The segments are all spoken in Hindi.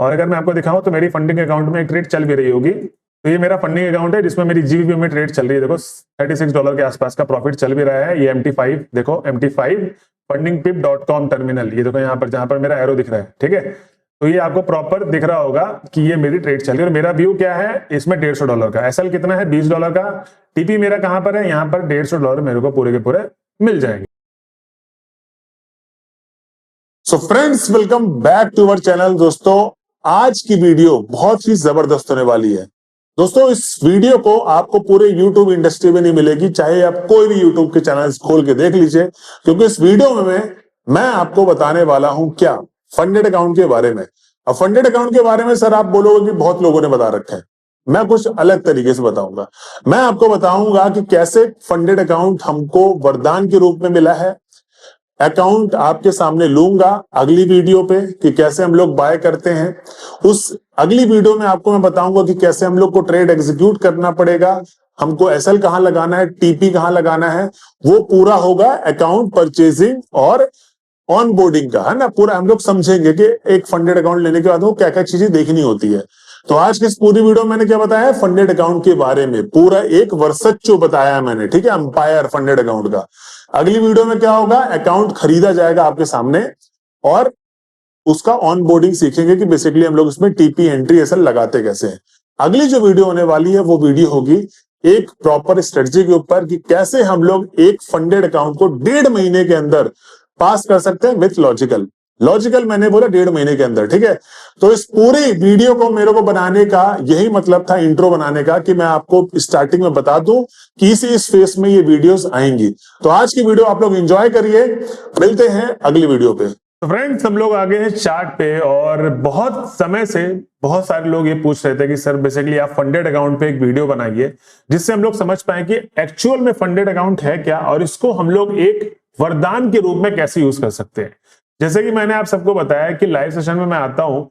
और अगर मैं आपको दिखाऊं तो मेरी फंडिंग अकाउंट में एक ट्रेड चल भी रही होगी। तो ये मेरा फंडिंग अकाउंट है जिसमें मेरी जीबीपी में ट्रेड चल रही है। देखो $36 के आसपास का प्रॉफिट चल भी रहा है। ये MT5 देखो, MT5 fundingpip.com टर्मिनल, ये देखो यहाँ पर जहां पर मेरा एरो दिख रहा है, ठीक है। तो ये आपको प्रॉपर दिख रहा होगा कि ये मेरी ट्रेड चल रही है। और मेरा व्यू क्या है इसमें, $150 का। एसएल कितना है, $20 का। टीपी मेरा कहां पर है, यहाँ पर $150 मेरे को पूरे के पूरे मिल जाएंगे। So friends, welcome back to our channel. दोस्तों, आज की वीडियो बहुत ही जबरदस्त होने वाली है। दोस्तों, इस वीडियो को आपको पूरे यूट्यूब इंडस्ट्री में नहीं मिलेगी, चाहे आप कोई भी यूट्यूब के चैनल खोल के देख लीजिए, क्योंकि इस वीडियो में मैं आपको बताने वाला हूं क्या, फंडेड अकाउंट के बारे में। अब फंडेड अकाउंट के बारे में सर आप बोलोगे कि बहुत लोगों ने बता रखा है, मैं कुछ अलग तरीके से बताऊंगा। मैं आपको बताऊंगा कि कैसे फंडेड अकाउंट हमको वरदान के रूप में मिला है। अकाउंट आपके सामने लूंगा अगली वीडियो पे कि कैसे हम लोग बाय करते हैं। उस अगली वीडियो में आपको मैं बताऊंगा कि कैसे हम लोग को ट्रेड एग्जीक्यूट करना पड़ेगा, हमको एसएल कहां लगाना है, टीपी कहां लगाना है। वो पूरा होगा अकाउंट परचेजिंग और ऑन बोर्डिंग का, है ना। पूरा हम लोग समझेंगे कि एक फंडेड अकाउंट लेने के बाद वो क्या क्या चीजें देखनी होती है। तो आज की इस पूरी वीडियो में मैंने क्या बताया है, फंडेड अकाउंट के बारे में पूरा एक वर्सच्चो बताया है मैंने, ठीक है, अंपायर फंडेड अकाउंट का। अगली वीडियो में क्या होगा, अकाउंट खरीदा जाएगा आपके सामने और उसका ऑन बोर्डिंग सीखेंगे कि बेसिकली हम लोग इसमें टीपी एंट्री एसएल लगाते कैसे हैं। अगली जो वीडियो होने वाली है वो वीडियो होगी एक प्रॉपर स्ट्रेटजी के ऊपर कि कैसे हम लोग एक फंडेड अकाउंट को 1.5 महीने के अंदर पास कर सकते हैं विथ लॉजिकल मैंने बोला 1.5 महीने के अंदर, ठीक है। तो इस पूरी वीडियो को मेरे को बनाने का यही मतलब था, इंट्रो बनाने का, कि मैं आपको स्टार्टिंग में बता दूं कि इस फेस में ये वीडियोस आएंगी। तो आज की वीडियो आप लोग एंजॉय करिए, मिलते हैं अगली वीडियो पे। तो फ्रेंड्स, हम लोग आ गए हैं चार्ट पे और बहुत समय से बहुत सारे लोग ये पूछ रहे थे कि सर बेसिकली आप फंडेड अकाउंट पे एक वीडियो बनाइए जिससे हम लोग समझ पाए कि एक्चुअल में फंडेड अकाउंट है क्या और इसको हम लोग एक वरदान के रूप में कैसे यूज कर सकते हैं। जैसे कि मैंने आप सबको बताया कि लाइव सेशन में मैं आता हूं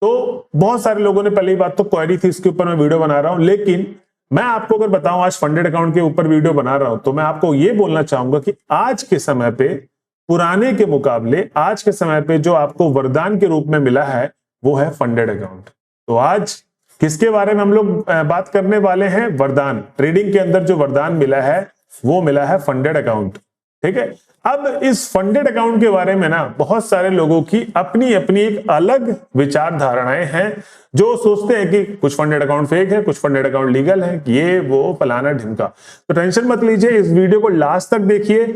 तो बहुत सारे लोगों ने पहली बात तो क्वेरी थी, इसके ऊपर मैं वीडियो बना रहा हूं। लेकिन मैं आपको अगर बताऊं आज फंडेड अकाउंट के ऊपर वीडियो बना रहा हूं तो मैं आपको ये बोलना चाहूंगा कि आज के समय पे पुराने के मुकाबले आज के समय पे जो आपको वरदान के रूप में मिला है वो है फंडेड अकाउंट। तो आज किसके बारे में हम लोग बात करने वाले हैं, वरदान। ट्रेडिंग के अंदर जो वरदान मिला है वो मिला है फंडेड अकाउंट, ठीक है। अब इस फंडेड अकाउंट के बारे में ना बहुत सारे लोगों की अपनी अपनी एक अलग विचार धारणाएं हैं, जो सोचते हैं कि कुछ फंडेड अकाउंट फेक है, कुछ फंडेड अकाउंट लीगल है, ये वो फलाना ढिमका। तो टेंशन मत लीजिए, इस वीडियो को लास्ट तक देखिए।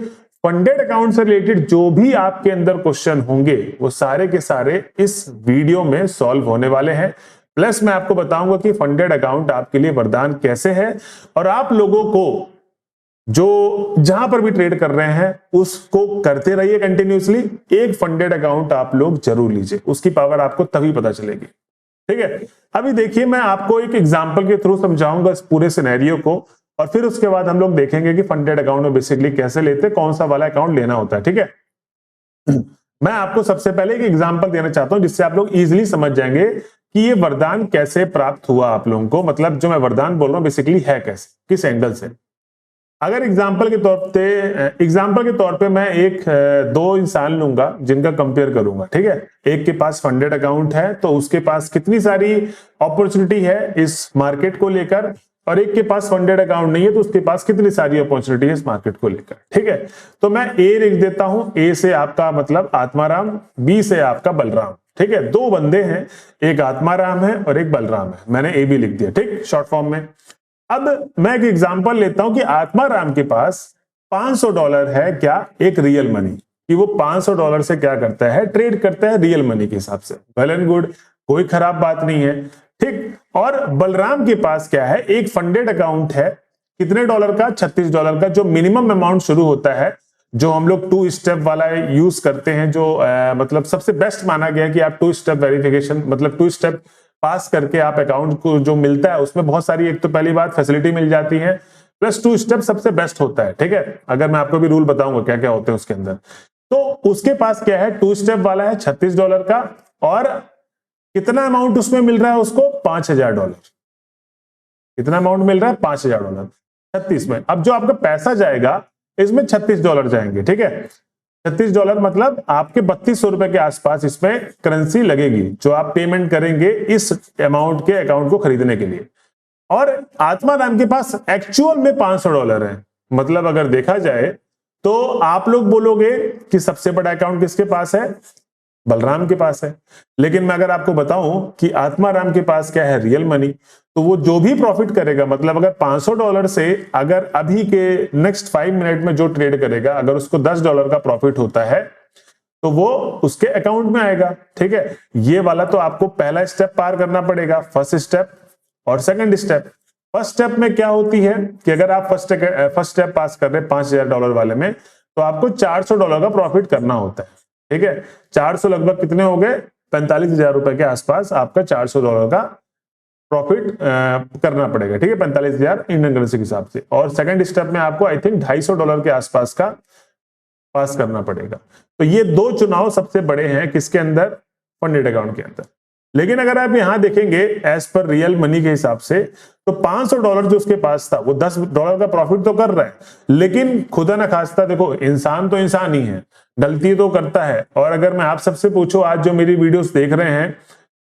फंडेड अकाउंट से रिलेटेड जो भी आपके अंदर क्वेश्चन होंगे वो सारे के सारे इस वीडियो में सॉल्व होने वाले हैं। प्लस मैं आपको बताऊंगा कि फंडेड अकाउंट आपके लिए वरदान कैसे है और आप लोगों को जो जहां पर भी ट्रेड कर रहे हैं उसको करते रहिए कंटिन्यूसली। एक फंडेड अकाउंट आप लोग जरूर लीजिए, उसकी पावर आपको तभी पता चलेगी, ठीक है। अभी देखिए, मैं आपको एक एग्जांपल के थ्रू समझाऊंगा इस पूरे सिनेरियो को और फिर उसके बाद हम लोग देखेंगे कि फंडेड अकाउंट में बेसिकली कैसे लेते, कौन सा वाला अकाउंट लेना होता है, ठीक है। मैं आपको सबसे पहले एक एग्जांपल देना चाहता हूं जिससे आप लोग इजीली समझ जाएंगे कि ये वरदान कैसे प्राप्त हुआ आप लोगों को। मतलब जो मैं वरदान बोल रहा हूं बेसिकली है कैसे, किस एंगल से। अगर एग्जाम्पल के तौर पे मैं दो इंसान लूंगा जिनका कंपेयर करूंगा, ठीक है। एक के पास फंडेड अकाउंट है तो उसके पास कितनी सारी अपॉर्चुनिटी है इस मार्केट को लेकर, और एक के पास फंडेड अकाउंट नहीं है तो उसके पास कितनी सारी अपॉर्चुनिटी है इस मार्केट को लेकर, ठीक है। तो मैं ए लिख देता हूं, ए से आपका मतलब आत्माराम, बी से आपका बलराम, ठीक है। दो बंदे हैं, एक आत्माराम है और एक बलराम है, मैंने ए भी लिख दिया, ठीक, शॉर्ट फॉर्म में। अब मैं एक एग्जांपल लेता हूं कि आत्माराम के पास $500 है क्या, एक रियल मनी, कि वो $500 से क्या करता है, ट्रेड करता है रियल मनी के हिसाब से। वेल एंड गुड, कोई खराब बात नहीं है, ठीक। और बलराम के पास क्या है, एक फंडेड अकाउंट है, कितने डॉलर का, $36 का, जो मिनिमम अमाउंट शुरू होता है, जो हम लोग 2 स्टेप वाला यूज करते हैं, जो मतलब सबसे बेस्ट माना गया कि आप 2 स्टेप वेरिफिकेशन, मतलब 2 स्टेप पास करके आप अकाउंट को जो मिलता है उसमें बहुत सारी, एक तो पहली बात फैसिलिटी मिल जाती है, प्लस 2 स्टेप सबसे बेस्ट होता है, ठीक है। अगर मैं आपको भी रूल बताऊंगा क्या क्या होते हैं उसके अंदर। तो उसके पास क्या है, 2 स्टेप वाला है $36 का, और कितना अमाउंट उसमें मिल रहा है उसको, $5000। कितना अमाउंट मिल रहा है, $5000 36 में। अब जो आपका पैसा जाएगा इसमें $36 जाएंगे, ठीक है। $36 मतलब आपके 3200 रुपए के आसपास इसमें करेंसी लगेगी जो आप पेमेंट करेंगे इस अमाउंट के अकाउंट को खरीदने के लिए। और आत्मा राम के पास एक्चुअल में $500 है। मतलब अगर देखा जाए तो आप लोग बोलोगे कि सबसे बड़ा अकाउंट किसके पास है, बलराम के पास है। लेकिन मैं अगर आपको बताऊं कि आत्मा राम के पास क्या है, रियल मनी, तो वो जो भी प्रॉफिट करेगा, मतलब अगर $500 से अगर अभी के नेक्स्ट 5 मिनट में जो ट्रेड करेगा, अगर उसको $10 का प्रॉफिट होता है तो वो उसके अकाउंट में आएगा। ठीक है, ये वाला तो आपको पहला स्टेप पार करना पड़ेगा, फर्स्ट स्टेप और सेकंड स्टेप। फर्स्ट स्टेप में क्या होती है कि अगर आप फर्स्ट स्टेप पास कर रहे हैं $5000 वाले में, तो आपको $400 का प्रॉफिट करना होता है। ठीक है, 400 लगभग कितने हो गए, 45,000 रुपए के आसपास आपका $400 का प्रॉफिट करना पड़ेगा। ठीक है, 45,000 इंडियन करेंसी के हिसाब से। और सेकंड स्टेप में आपको आई थिंक $250 के आसपास का पास करना पड़ेगा। तो ये दो चुनाव सबसे बड़े हैं किसके अंदर, फंडेड अकाउंट के अंदर। लेकिन अगर आप यहां देखेंगे एज पर रियल मनी के हिसाब से, तो $500 जो उसके पास था वो $10 का प्रॉफिट तो कर रहा है, लेकिन खुदा ना खास्ता, देखो इंसान तो इंसान ही है, गलती तो करता है। और अगर मैं आप सबसे पूछूं, आज जो मेरी वीडियोस देख रहे हैं,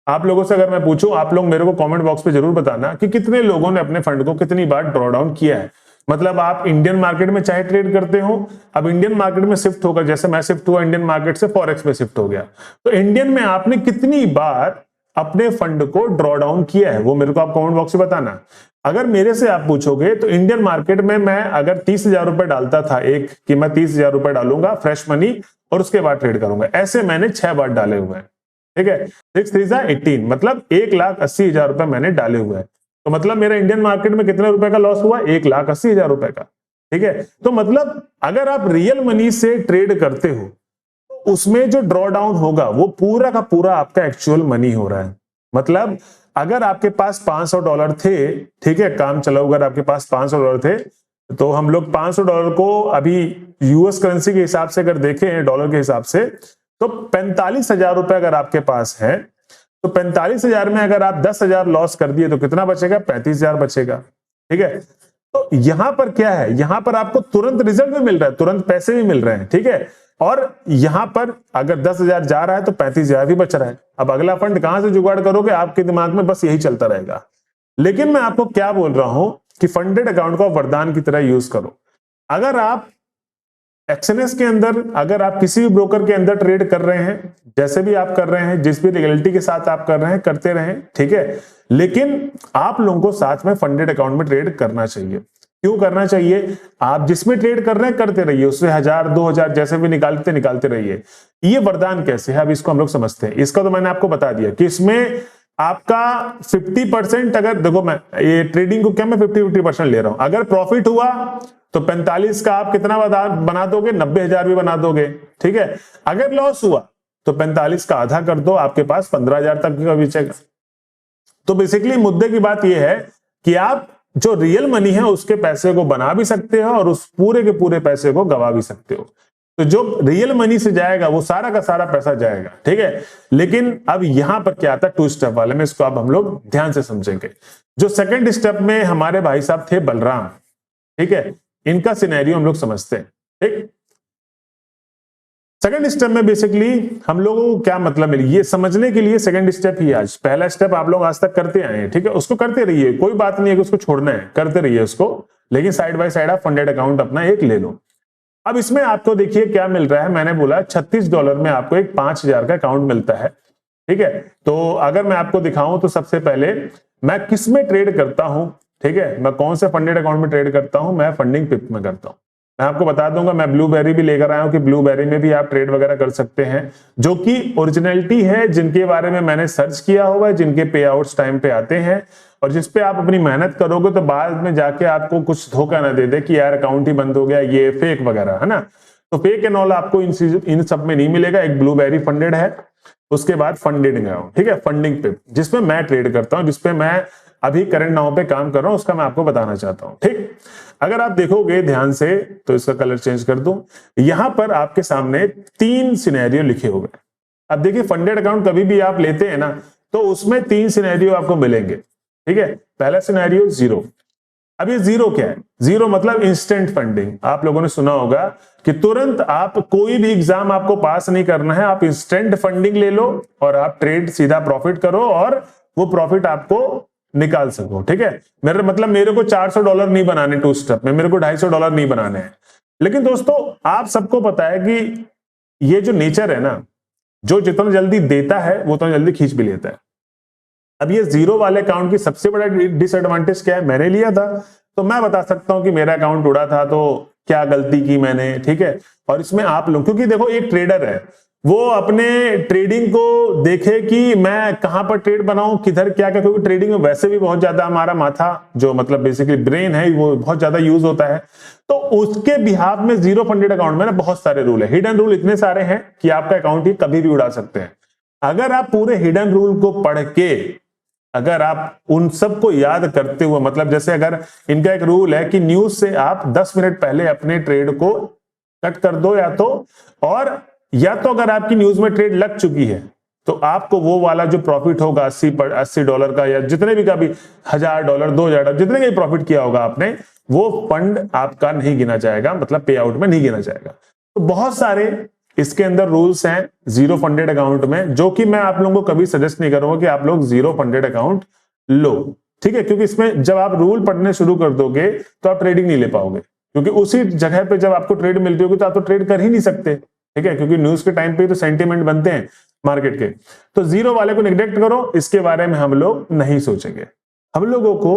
आप लोगों से अगर मैं पूछूं, आप लोग मेरे को कमेंट बॉक्स पे जरूर बताना कि कितने लोगों ने अपने फंड को कितनी बार ड्रॉ डाउन किया है। मतलब आप इंडियन मार्केट में चाहे ट्रेड करते हो, अब इंडियन मार्केट में शिफ्ट होकर, जैसे मैं शिफ्ट हुआ इंडियन मार्केट से फॉरेक्स में शिफ्ट हो गया, तो इंडियन में आपने कितनी बार अपने फंड को ड्रॉ डाउन किया है, वो मेरे को आप कमेंट बॉक्स में बताना। अगर मेरे से आप पूछोगे तो इंडियन मार्केट में मैं अगर 30,000 रुपए डालता था, एक कि मैं 30,000 रुपए डालूंगा फ्रेश मनी और उसके बाद ट्रेड करूंगा, ऐसे मैंने 6 बार डाले हुए हैं। ठीक है, 6 3 18, मतलब 1,80,000 रुपए मैंने डाले हुए हैं। तो मतलब मेरा इंडियन मार्केट में कितने रुपए का लॉस हुआ, 1,80,000 रुपए का। ठीक है, तो मतलब अगर आप रियल मनी से ट्रेड करते हो, उसमें जो ड्रॉ डाउन होगा वो पूरा का पूरा आपका एक्चुअल मनी हो रहा है। मतलब अगर आपके पास $500 थे, ठीक है, काम चलाओ, अगर आपके पास $500 थे, तो हम लोग $500 को अभी यूएस करेंसी के हिसाब से अगर देखें, डॉलर के हिसाब से, तो 45,000 रुपए अगर आपके पास है, तो 45,000 में अगर आप 10,000 लॉस कर दिए तो कितना बचेगा, 35,000 बचेगा। ठीक है, तो यहां पर क्या है, यहां पर आपको तुरंत रिजल्ट भी मिल रहा है, तुरंत पैसे भी मिल रहे हैं। ठीक है, और यहां पर अगर 10,000 जा रहा है तो 35,000 भी बच रहा है। अब अगला फंड कहां से जुगाड़ करोगे, आपके दिमाग में बस यही चलता रहेगा। लेकिन मैं आपको क्या बोल रहा हूं कि फंडेड अकाउंट को वरदान की तरह यूज करो। अगर आप एक्सएनएस के अंदर, अगर आप किसी भी ब्रोकर के अंदर ट्रेड कर रहे हैं, जैसे भी आप कर रहे हैं, जिस भी रियलिटी के साथ आप कर रहे हैं, करते रहें। ठीक है, लेकिन आप लोगों को साथ में फंडेड अकाउंट में ट्रेड करना चाहिए। क्यों करना चाहिए, आप जिसमें ट्रेड कर रहे हैं करते रहिए, उससे 1000 2000 जैसे भी निकालते रहिए। ये वरदान कैसे है, अब इसको हम लोग समझते हैं। इसका तो मैंने आपको बता दिया कि इसमें आपका 50%, अगर देखो मैं ये ट्रेडिंग को क्या मैं 50-50% ले रहा हूं, अगर प्रॉफिट हुआ तो 45 का आप कितना बना दोगे, 90,000 भी बना दोगे। ठीक है, अगर लॉस हुआ तो 45 का आधा कर दो, आपके पास 15,000 तक का बचेगा। तो बेसिकली मुद्दे की बात यह है कि आप जो रियल मनी है उसके पैसे को बना भी सकते हो और उस पूरे के पूरे पैसे को गवा भी सकते हो। तो जो रियल मनी से जाएगा वो सारा का सारा पैसा जाएगा। ठीक है, लेकिन अब यहां पर क्या आता है, 2 स्टेप वाले में, इसको अब हम लोग ध्यान से समझेंगे। जो सेकंड स्टेप में हमारे भाई साहब थे बलराम, ठीक है, इनका सिनेरियो हम लोग समझते हैं। ठीक, सेकंड स्टेप में बेसिकली हम लोगों को क्या मतलब मिली, ये समझने के लिए सेकंड स्टेप ही आज, पहला स्टेप आप लोग आज तक करते आए हैं। ठीक है, उसको करते रहिए, कोई बात नहीं है कि उसको छोड़ना है, करते रहिए उसको, लेकिन साइड बाय साइड आप फंडेड अकाउंट अपना एक ले लो। अब इसमें आपको देखिए क्या मिल रहा है, मैंने बोला $36 में आपको एक 5,000 का अकाउंट मिलता है। ठीक है, तो अगर मैं आपको दिखाऊं तो सबसे पहले मैं किस में ट्रेड करता हूं, ठीक है, मैं कौन से फंडेड अकाउंट में ट्रेड करता हूं, मैं फंडिंग पिप में करता हूं। मैं आपको बता दूंगा, मैं ब्लूबेरी भी लेकर आया हूं कि ब्लूबेरी में भी आप ट्रेड वगैरह कर सकते हैं, जो कि ओरिजिनलिटी है, जिनके बारे में मैंने सर्च किया हुआ है, जिनके पे आउट्स टाइम पे आते हैं, और जिस पे आप अपनी मेहनत करोगे तो बाद में जाके आपको कुछ धोखा ना दे दे कि यार अकाउंट ही बंद हो गया, ये फेक वगैरह, है ना। तो फेक एंड ऑल आपको इन सब में नहीं मिलेगा। एक ब्लूबेरी फंडेड है, उसके बाद फंडेड अकाउंट, ठीक है, फंडिंग पे, जिसमें मैं ट्रेड करता हूं, जिसपे मैं अभी करंट नाउ पे काम कर रहा हूं, उसका मैं आपको बताना चाहता हूं। ठीक, अगर आप देखोगे ध्यान से तो इसका कलर चेंज कर दूं, यहां पर आपके सामने 3 सिनेरियो लिखे हुए हैं। अब देखिए, फंडेड अकाउंट कभी भी आप लेते हैं ना, तो उसमें 3 सिनेरियो आपको मिलेंगे। ठीक है, पहला सिनेरियो 0, अब ये जीरो क्या है? जीरो मतलब इंस्टेंट फंडिंग। आप लोगों ने सुना होगा कि तुरंत आप कोई भी एग्जाम आपको पास नहीं करना है, आप इंस्टेंट फंडिंग ले लो और आप ट्रेड सीधा प्रॉफिट करो और वो प्रॉफिट आपको निकाल सको। ठीक है, मेरे मतलब मेरे को $400 नहीं बनाने टू स्टेप में, मेरे को $250 नहीं बनाने हैं। लेकिन दोस्तों आप सबको पता है कि ये जो नेचर है ना, जो जितना जल्दी देता है वो उतना जल्दी खींच भी लेता है। अब ये जीरो वाले अकाउंट की सबसे बड़ा डिसएडवांटेज क्या है? मैंने लिया था तो मैं बता सकता हूं कि मेरा अकाउंट उड़ा था तो क्या गलती की मैंने। ठीक है, और इसमें आप लोग, क्योंकि देखो एक ट्रेडर है, वो अपने ट्रेडिंग को देखे कि मैं कहां पर ट्रेड बनाऊं, किधर क्या क्या, क्योंकि ट्रेडिंग में वैसे भी बहुत ज्यादा हमारा माथा जो मतलब बेसिकली ब्रेन है वो बहुत ज्यादा यूज होता है। तो उसके बिहाफ में जीरो फंडेड अकाउंट में ना बहुत सारे रूल है, हिडन रूल इतने सारे हैं कि आपका अकाउंट ही कभी भी उड़ा सकते हैं। अगर आप पूरे हिडन रूल को पढ़ के, अगर आप उन सबको याद करते हुए, मतलब जैसे अगर इनका एक रूल है कि न्यूज से आप 10 मिनट पहले अपने ट्रेड को कट कर दो या तो अगर आपकी न्यूज में ट्रेड लग चुकी है तो आपको वो वाला जो प्रॉफिट होगा $80 का या जितने भी का भी $1000 $2000 जितने का भी प्रॉफिट किया होगा आपने, वो फंड आपका नहीं गिना जाएगा, मतलब पे आउट में नहीं गिना जाएगा। तो बहुत सारे इसके अंदर रूल्स हैं जीरो फंडेड अकाउंट में, जो कि मैं आप लोगों को कभी सजेस्ट नहीं करूंगा कि आप लोग जीरो फंडेड अकाउंट लो। ठीक है, क्योंकि इसमें जब आप रूल पढ़ने शुरू कर दोगे तो आप ट्रेडिंग नहीं ले पाओगे, क्योंकि उसी जगह पे जब आपको ट्रेड मिलती होगी तो आप तो ट्रेड कर ही नहीं सकते। ठीक है, क्योंकि न्यूज के टाइम पे तो सेंटीमेंट बनते हैं मार्केट के। तो जीरो वाले को निग्लेक्ट करो, इसके बारे में हम लोग नहीं सोचेंगे। हम लोगों को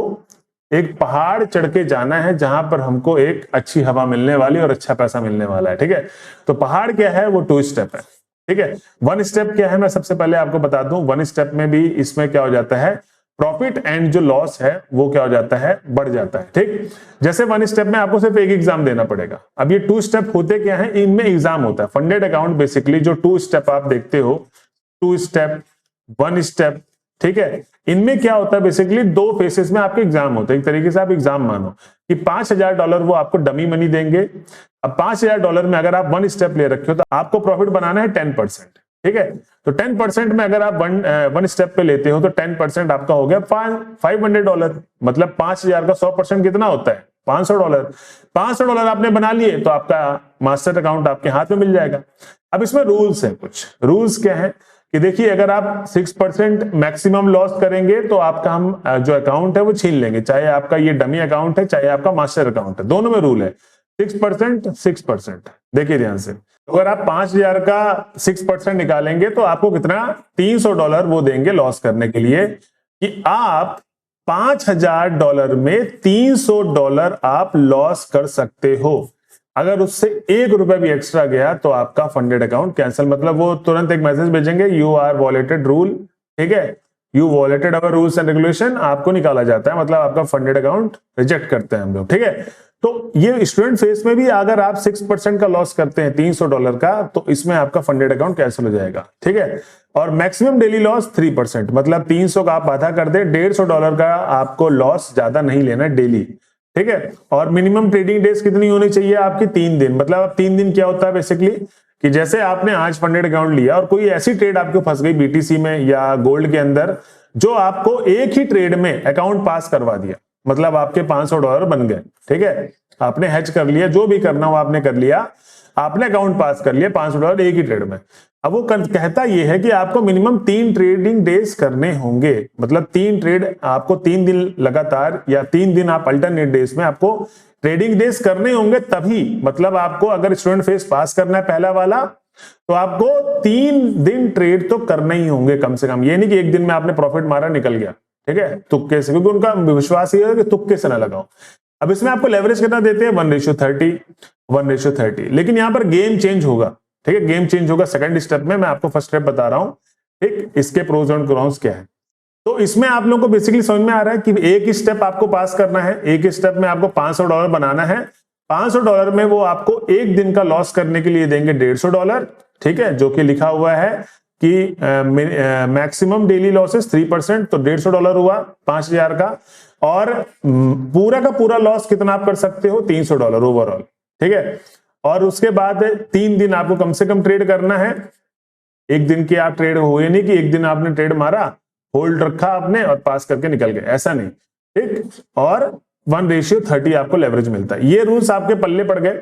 एक पहाड़ चढ़ के जाना है जहां पर हमको एक अच्छी हवा मिलने वाली और अच्छा पैसा मिलने वाला है। ठीक है, तो पहाड़ क्या है? वो 2 स्टेप है। ठीक है, 1 स्टेप क्या है मैं सबसे पहले आपको बता दूं। 1 स्टेप में भी इसमें क्या हो जाता है, प्रॉफिट एंड जो लॉस है वो क्या हो जाता है, बढ़ जाता है। ठीक, जैसे 1 स्टेप में आपको सिर्फ एक एग्जाम देना पड़ेगा। अब ये 2 स्टेप होते क्या है, इनमें एग्जाम होता है। फंडेड अकाउंट बेसिकली जो 2 स्टेप आप देखते हो, 2 स्टेप 1 स्टेप, ठीक है, इनमें क्या होता है बेसिकली 2 फेसेस में आपके एग्जाम होते हैं। एक तरीके से आप एग्जाम मानो कि $5000 वो आपको डमी मनी देंगे। अब $5000 में अगर आप 1 स्टेप ले रखे हो तो आपको प्रॉफिट बनाना है 10%। ठीक है, तो 10% में अगर आप 1 स्टेप पे लेते हो तो 10% आपका हो गया $500। मतलब 5000 का 100% कितना होता है? $500। $500 आपने बना लिए तो आपका मास्टर अकाउंट आपके हाथ में मिल जाएगा। अब इसमें रूल्स है, कुछ रूल्स क्या है कि देखिए, अगर आप 6% मैक्सिमम लॉस करेंगे तो आपका हम जो अकाउंट है वो छीन लेंगे, चाहे आपका ये डमी अकाउंट है चाहे आपका मास्टर अकाउंट है, दोनों में रूल है 6%। 6% देखिए ध्यान से, अगर आप 5000 का 6% निकालेंगे तो आपको कितना, $300 वो देंगे लॉस करने के लिए, कि आप $5000 में $300 आप लॉस कर सकते हो। अगर उससे ₹1 भी एक्स्ट्रा गया तो आपका फंडेड अकाउंट कैंसिल, मतलब वो तुरंत एक मैसेज भेजेंगे, यू आर वॉलेटेड रूल। ठीक है, you वॉलेटेड our rules and regulation, आपको निकाला जाता है, मतलब आपका फंडेड अकाउंट रिजेक्ट करते हैं हम लोग। ठीक है, तो ये स्टूडेंट फेस में भी अगर आप 6% का लॉस करते हैं $300 का, तो इसमें आपका फंडेड अकाउंट कैंसिल हो जाएगा। ठीक है, और मैक्सिमम डेली लॉस 3%, मतलब 300 का आप आधा कर दे, $150 का आपको लॉस ज्यादा नहीं लेना डेली। ठीक है, और मिनिमम ट्रेडिंग डेज कितनी होनी चाहिए आपकी? 3 दिन। मतलब अब 3 दिन क्या होता है बेसिकली कि जैसे आपने आज फंडेड अकाउंट लिया और कोई ऐसी ट्रेड आपको फंस गई बीटीसी में या गोल्ड के अंदर, जो आपको एक ही ट्रेड में अकाउंट पास करवा दिया, मतलब आपके $500 बन गए। ठीक है, आपने हेज कर लिया, जो भी करना हो आपने कर लिया, आपने अकाउंट पास कर लिया $500 एक ही ट्रेड में। अब वो कहता यह है कि आपको मिनिमम 3 ट्रेडिंग डेज करने होंगे, मतलब 3 ट्रेड आपको 3 दिन लगातार या 3 दिन आप अल्टरनेट डेज में आपको ट्रेडिंग डेज करने होंगे, तभी मतलब आपको अगर स्टूडेंट फेस पास करना है पहला वाला तो आपको 3 दिन ट्रेड तो करने ही होंगे कम से कम। ये नहीं कि एक दिन में आपने प्रॉफिट मारा निकल गया। ठीक है, तुक्के से, क्योंकि उनका विश्वास ये है कि तुक्के से ना लगाओ। अब इसमें आपको लेवरेज कितना देते हैं? 1:30 1:30। लेकिन यहां पर गेम चेंज होगा। ठीक है, गेम चेंज होगा सेकंड स्टेप में। मैं आपको फर्स्ट स्टेप बता रहा हूं, ठीक, इसके प्रोज एंड कॉन्स क्या है। तो इसमें आप लोगों को बेसिकली समझ में आ रहा है कि एक स्टेप आपको पास करना है, एक स्टेप में आपको $500 बनाना है। $500 में वो आपको एक दिन का लॉस करने के लिए देंगे $150। ठीक है, जो कि लिखा हुआ है कि मैक्सिमम डेली लॉसेस 3%, तो $150 हुआ 5000 का, और पूरा का पूरा लॉस कितना आप कर सकते हो? $300 ओवरऑल। ठीक है, और उसके बाद 3 दिन आपको कम से कम ट्रेड करना है। एक दिन की आप ट्रेड हुए नहीं कि एक दिन आपने ट्रेड मारा, होल्ड रखा आपने और पास करके निकल गए, ऐसा नहीं। ठीक, और 1:30 आपको लेवरेज मिलता है। ये रूल्स आपके पल्ले पड़ गए।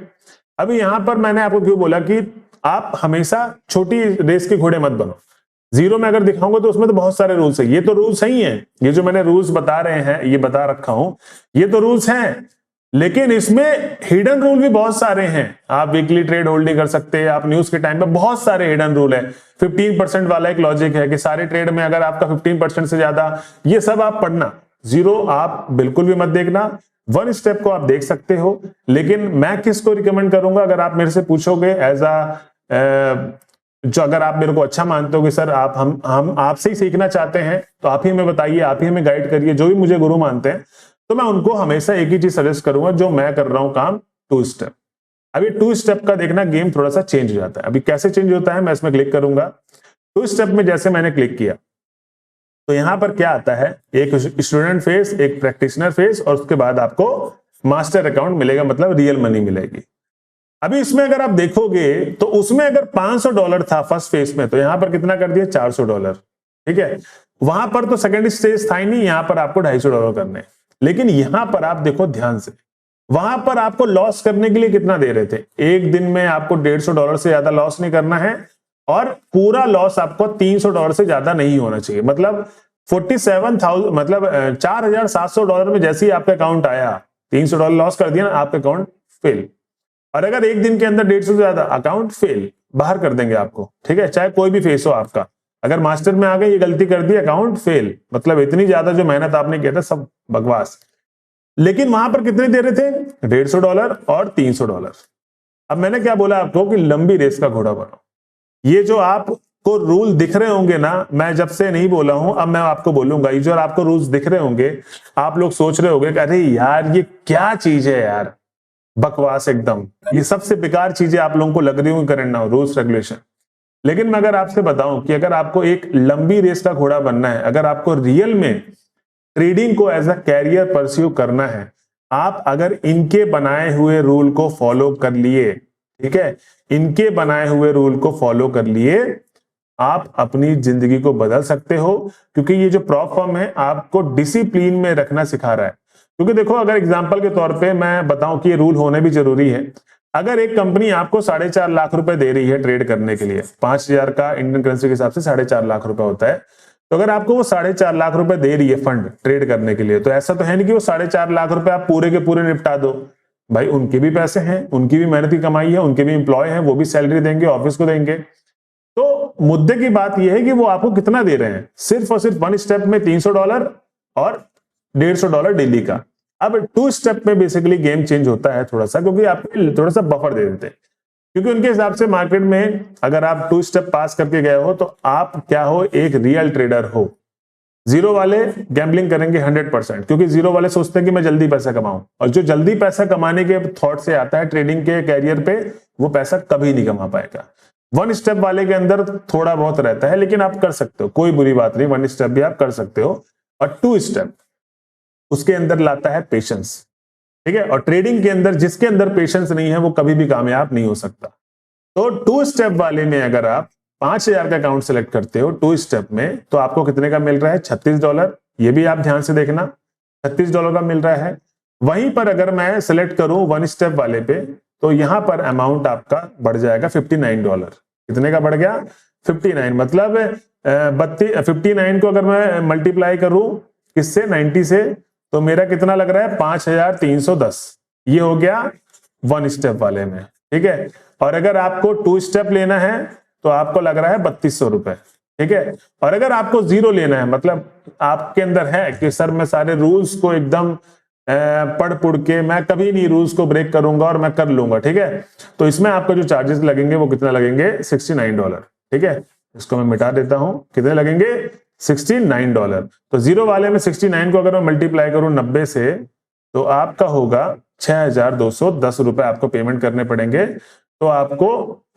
अभी यहां पर मैंने आपको क्यों बोला कि आप हमेशा छोटी रेस के घोड़े मत बनो। जीरो में अगर दिखाऊंगा तो उसमें तो बहुत सारे रूल्स है, ये तो रूल्स सही है, ये जो मैंने रूल्स बता रहे हैं, ये बता रखा हूं, ये तो रूल्स हैं, लेकिन इसमें हिडन रूल भी बहुत सारे हैं। आप वीकली ट्रेड होल्ड नहीं कर सकते, आप न्यूज के टाइम पे बहुत सारे हिडन रूल है। 15% वाला एक लॉजिक है कि सारे ट्रेड में अगर आपका 15% से ज्यादा, ये सब आप पढ़ना। जीरो आप बिल्कुल भी मत देखना, वन स्टेप को आप देख सकते हो, लेकिन मैं किसको रिकमेंड करूंगा, अगर आप मेरे से पूछोगे एज जो अगर आप मेरे को अच्छा मानते हो कि सर आप हम आपसे ही सीखना चाहते हैं, तो आप ही हमें बताइए, आप ही हमें गाइड करिए, जो भी मुझे गुरु मानते हैं, तो मैं उनको हमेशा एक ही चीज सजेस्ट करूंगा जो मैं कर रहा हूं काम, 2 स्टेप। अभी 2 स्टेप का देखना गेम थोड़ा सा चेंज हो जाता है। अभी कैसे चेंज होता है, मैं इसमें क्लिक करूंगा। 2 स्टेप में जैसे मैंने क्लिक किया तो यहां पर क्या आता है, एक स्टूडेंट फेस, एक प्रैक्टिशनर फेस, और उसके बाद आपको मास्टर अकाउंट मिलेगा, मतलब रियल मनी मिलेगी। अभी इसमें अगर आप देखोगे तो उसमें अगर $500 था फर्स्ट फेज में, तो यहां पर कितना कर दिया, $400। ठीक है, वहां पर तो सेकंड स्टेज था ही नहीं, यहां पर आपको $250 करने। लेकिन यहां पर आप देखो ध्यान से, वहां पर आपको लॉस करने के लिए कितना दे रहे थे, एक दिन में आपको $150 से ज्यादा लॉस नहीं करना है, और पूरा लॉस आपको $300 से ज्यादा नहीं होना चाहिए। मतलब 47,000, मतलब $4,700 में जैसे ही आपका अकाउंट आया, $300 लॉस कर दिया ना, आपका अकाउंट फेल। और अगर एक दिन के अंदर 150 से ज्यादा, अकाउंट फेल, बाहर कर देंगे आपको। ठीक है, चाहे कोई भी फेस हो आपका, अगर मास्टर में आ गए ये गलती कर दी, अकाउंट फेल, मतलब इतनी ज्यादा जो मेहनत आपने किया था सब बकवास। लेकिन वहां पर कितने दे रहे थे, $150 और $300। अब मैंने क्या बोला आपको कि लंबी रेस का घोड़ा बनो। ये जो आपको रूल दिख रहे होंगे ना, मैं जब से नहीं बोला हूं, अब मैं आपको बोलूंगा, ये जो आपको रूल्स दिख रहे होंगे, आप लोग सोच रहे होंगे अरे यार ये क्या चीज है यार, बकवास एकदम, ये सबसे बेकार चीजें आप लोगों को लग रही होंगी करंट नाउ रूल्स रेगुलेशन। लेकिन मैं अगर आपसे बताऊं कि अगर आपको एक लंबी रेस का घोड़ा बनना है, अगर आपको रियल में ट्रेडिंग को एज अ कैरियर परस्यू करना है, आप अगर इनके बनाए हुए रूल को फॉलो कर लिए, ठीक है, इनके बनाए हुए रूल को फॉलो कर लिए, आप अपनी जिंदगी को बदल सकते हो। क्योंकि ये जो प्रॉप फर्म है आपको डिसिप्लिन में रखना सिखा रहा है। क्योंकि देखो, अगर एग्जांपल के तौर पे मैं बताऊं कि ये रूल होने भी जरूरी है, अगर एक कंपनी आपको 4.5 लाख रुपए दे रही है ट्रेड करने के लिए, 5,000 का इंडियन करेंसी के हिसाब से 4.5 लाख रुपए होता है, तो अगर आपको वो 4.5 लाख रुपए दे रही है फंड ट्रेड करने के लिए, तो ऐसा तो है नहीं कि वो 4.5 लाख रुपए आप पूरे के पूरे निपटा दो। भाई उनके भी पैसे हैं, उनकी भी मेहनत की कमाई है, उनके भी एम्प्लॉय हैं, वो भी सैलरी देंगे, ऑफिस को देंगे। तो मुद्दे की बात यह है कि वो आपको कितना दे रहे हैं, सिर्फ और सिर्फ वन स्टेप में $300 और $150 डेली का। अब 2 स्टेप में बेसिकली गेम चेंज होता है थोड़ा सा, क्योंकि आप थोड़ा सा बफर दे देते हैं। क्योंकि उनके हिसाब से मार्केट में अगर आप 2 स्टेप पास करके गए हो तो आप क्या हो, एक रियल ट्रेडर हो। जीरो वाले गैम्बलिंग करेंगे 100%, क्योंकि जीरो वाले सोचते हैं कि मैं जल्दी पैसा कमाऊं, और जो जल्दी पैसा कमाने के थॉट से आता है ट्रेडिंग के कैरियर पे, वो पैसा कभी नहीं कमा पाएगा। वन स्टेप वाले के अंदर थोड़ा बहुत रहता है, लेकिन आप कर सकते हो, कोई बुरी बात नहीं, वन स्टेप भी आप कर सकते हो। और 2 स्टेप उसके अंदर लाता है पेशेंस। ठीक है, और ट्रेडिंग के अंदर जिसके अंदर पेशेंस नहीं है वो कभी भी कामयाब नहीं हो सकता। तो 2 स्टेप वाले में अगर आप 5,000 का अकाउंट सेलेक्ट करते हो 2 स्टेप में, तो आपको कितने का मिल रहा है, $36। ये भी आप ध्यान से देखना, $36 का मिल रहा है। वहीं पर अगर मैं सेलेक्ट करूं 1 स्टेप वाले पे, तो यहां पर अमाउंट आपका बढ़ जाएगा $59। कितने का बढ़ गया, 59। मतलब 59 को अगर मैं मल्टीप्लाई करूं किससे, 90 से, तो मेरा कितना लग रहा है, 5,310। ये हो गया 1 स्टेप वाले में। ठीक है, और अगर आपको 2 स्टेप लेना है तो आपको लग रहा है ₹3,200। ठीक है, और अगर आपको जीरो लेना है, मतलब आपके अंदर है कि सर मैं सारे रूल्स को एकदम पढ़ के मैं कभी नहीं रूल्स को ब्रेक करूंगा और मैं कर लूंगा, ठीक है, तो इसमें आपको जो चार्जेस लगेंगे वो कितना लगेंगे, $69। ठीक है, इसको मैं मिटा देता हूं, कितने लगेंगे, $69। तो जीरो वाले में 69 को अगर मैं मल्टीप्लाई करूं 90 से, तो आपका होगा ₹6,210 आपको पेमेंट करने पड़ेंगे। तो आपको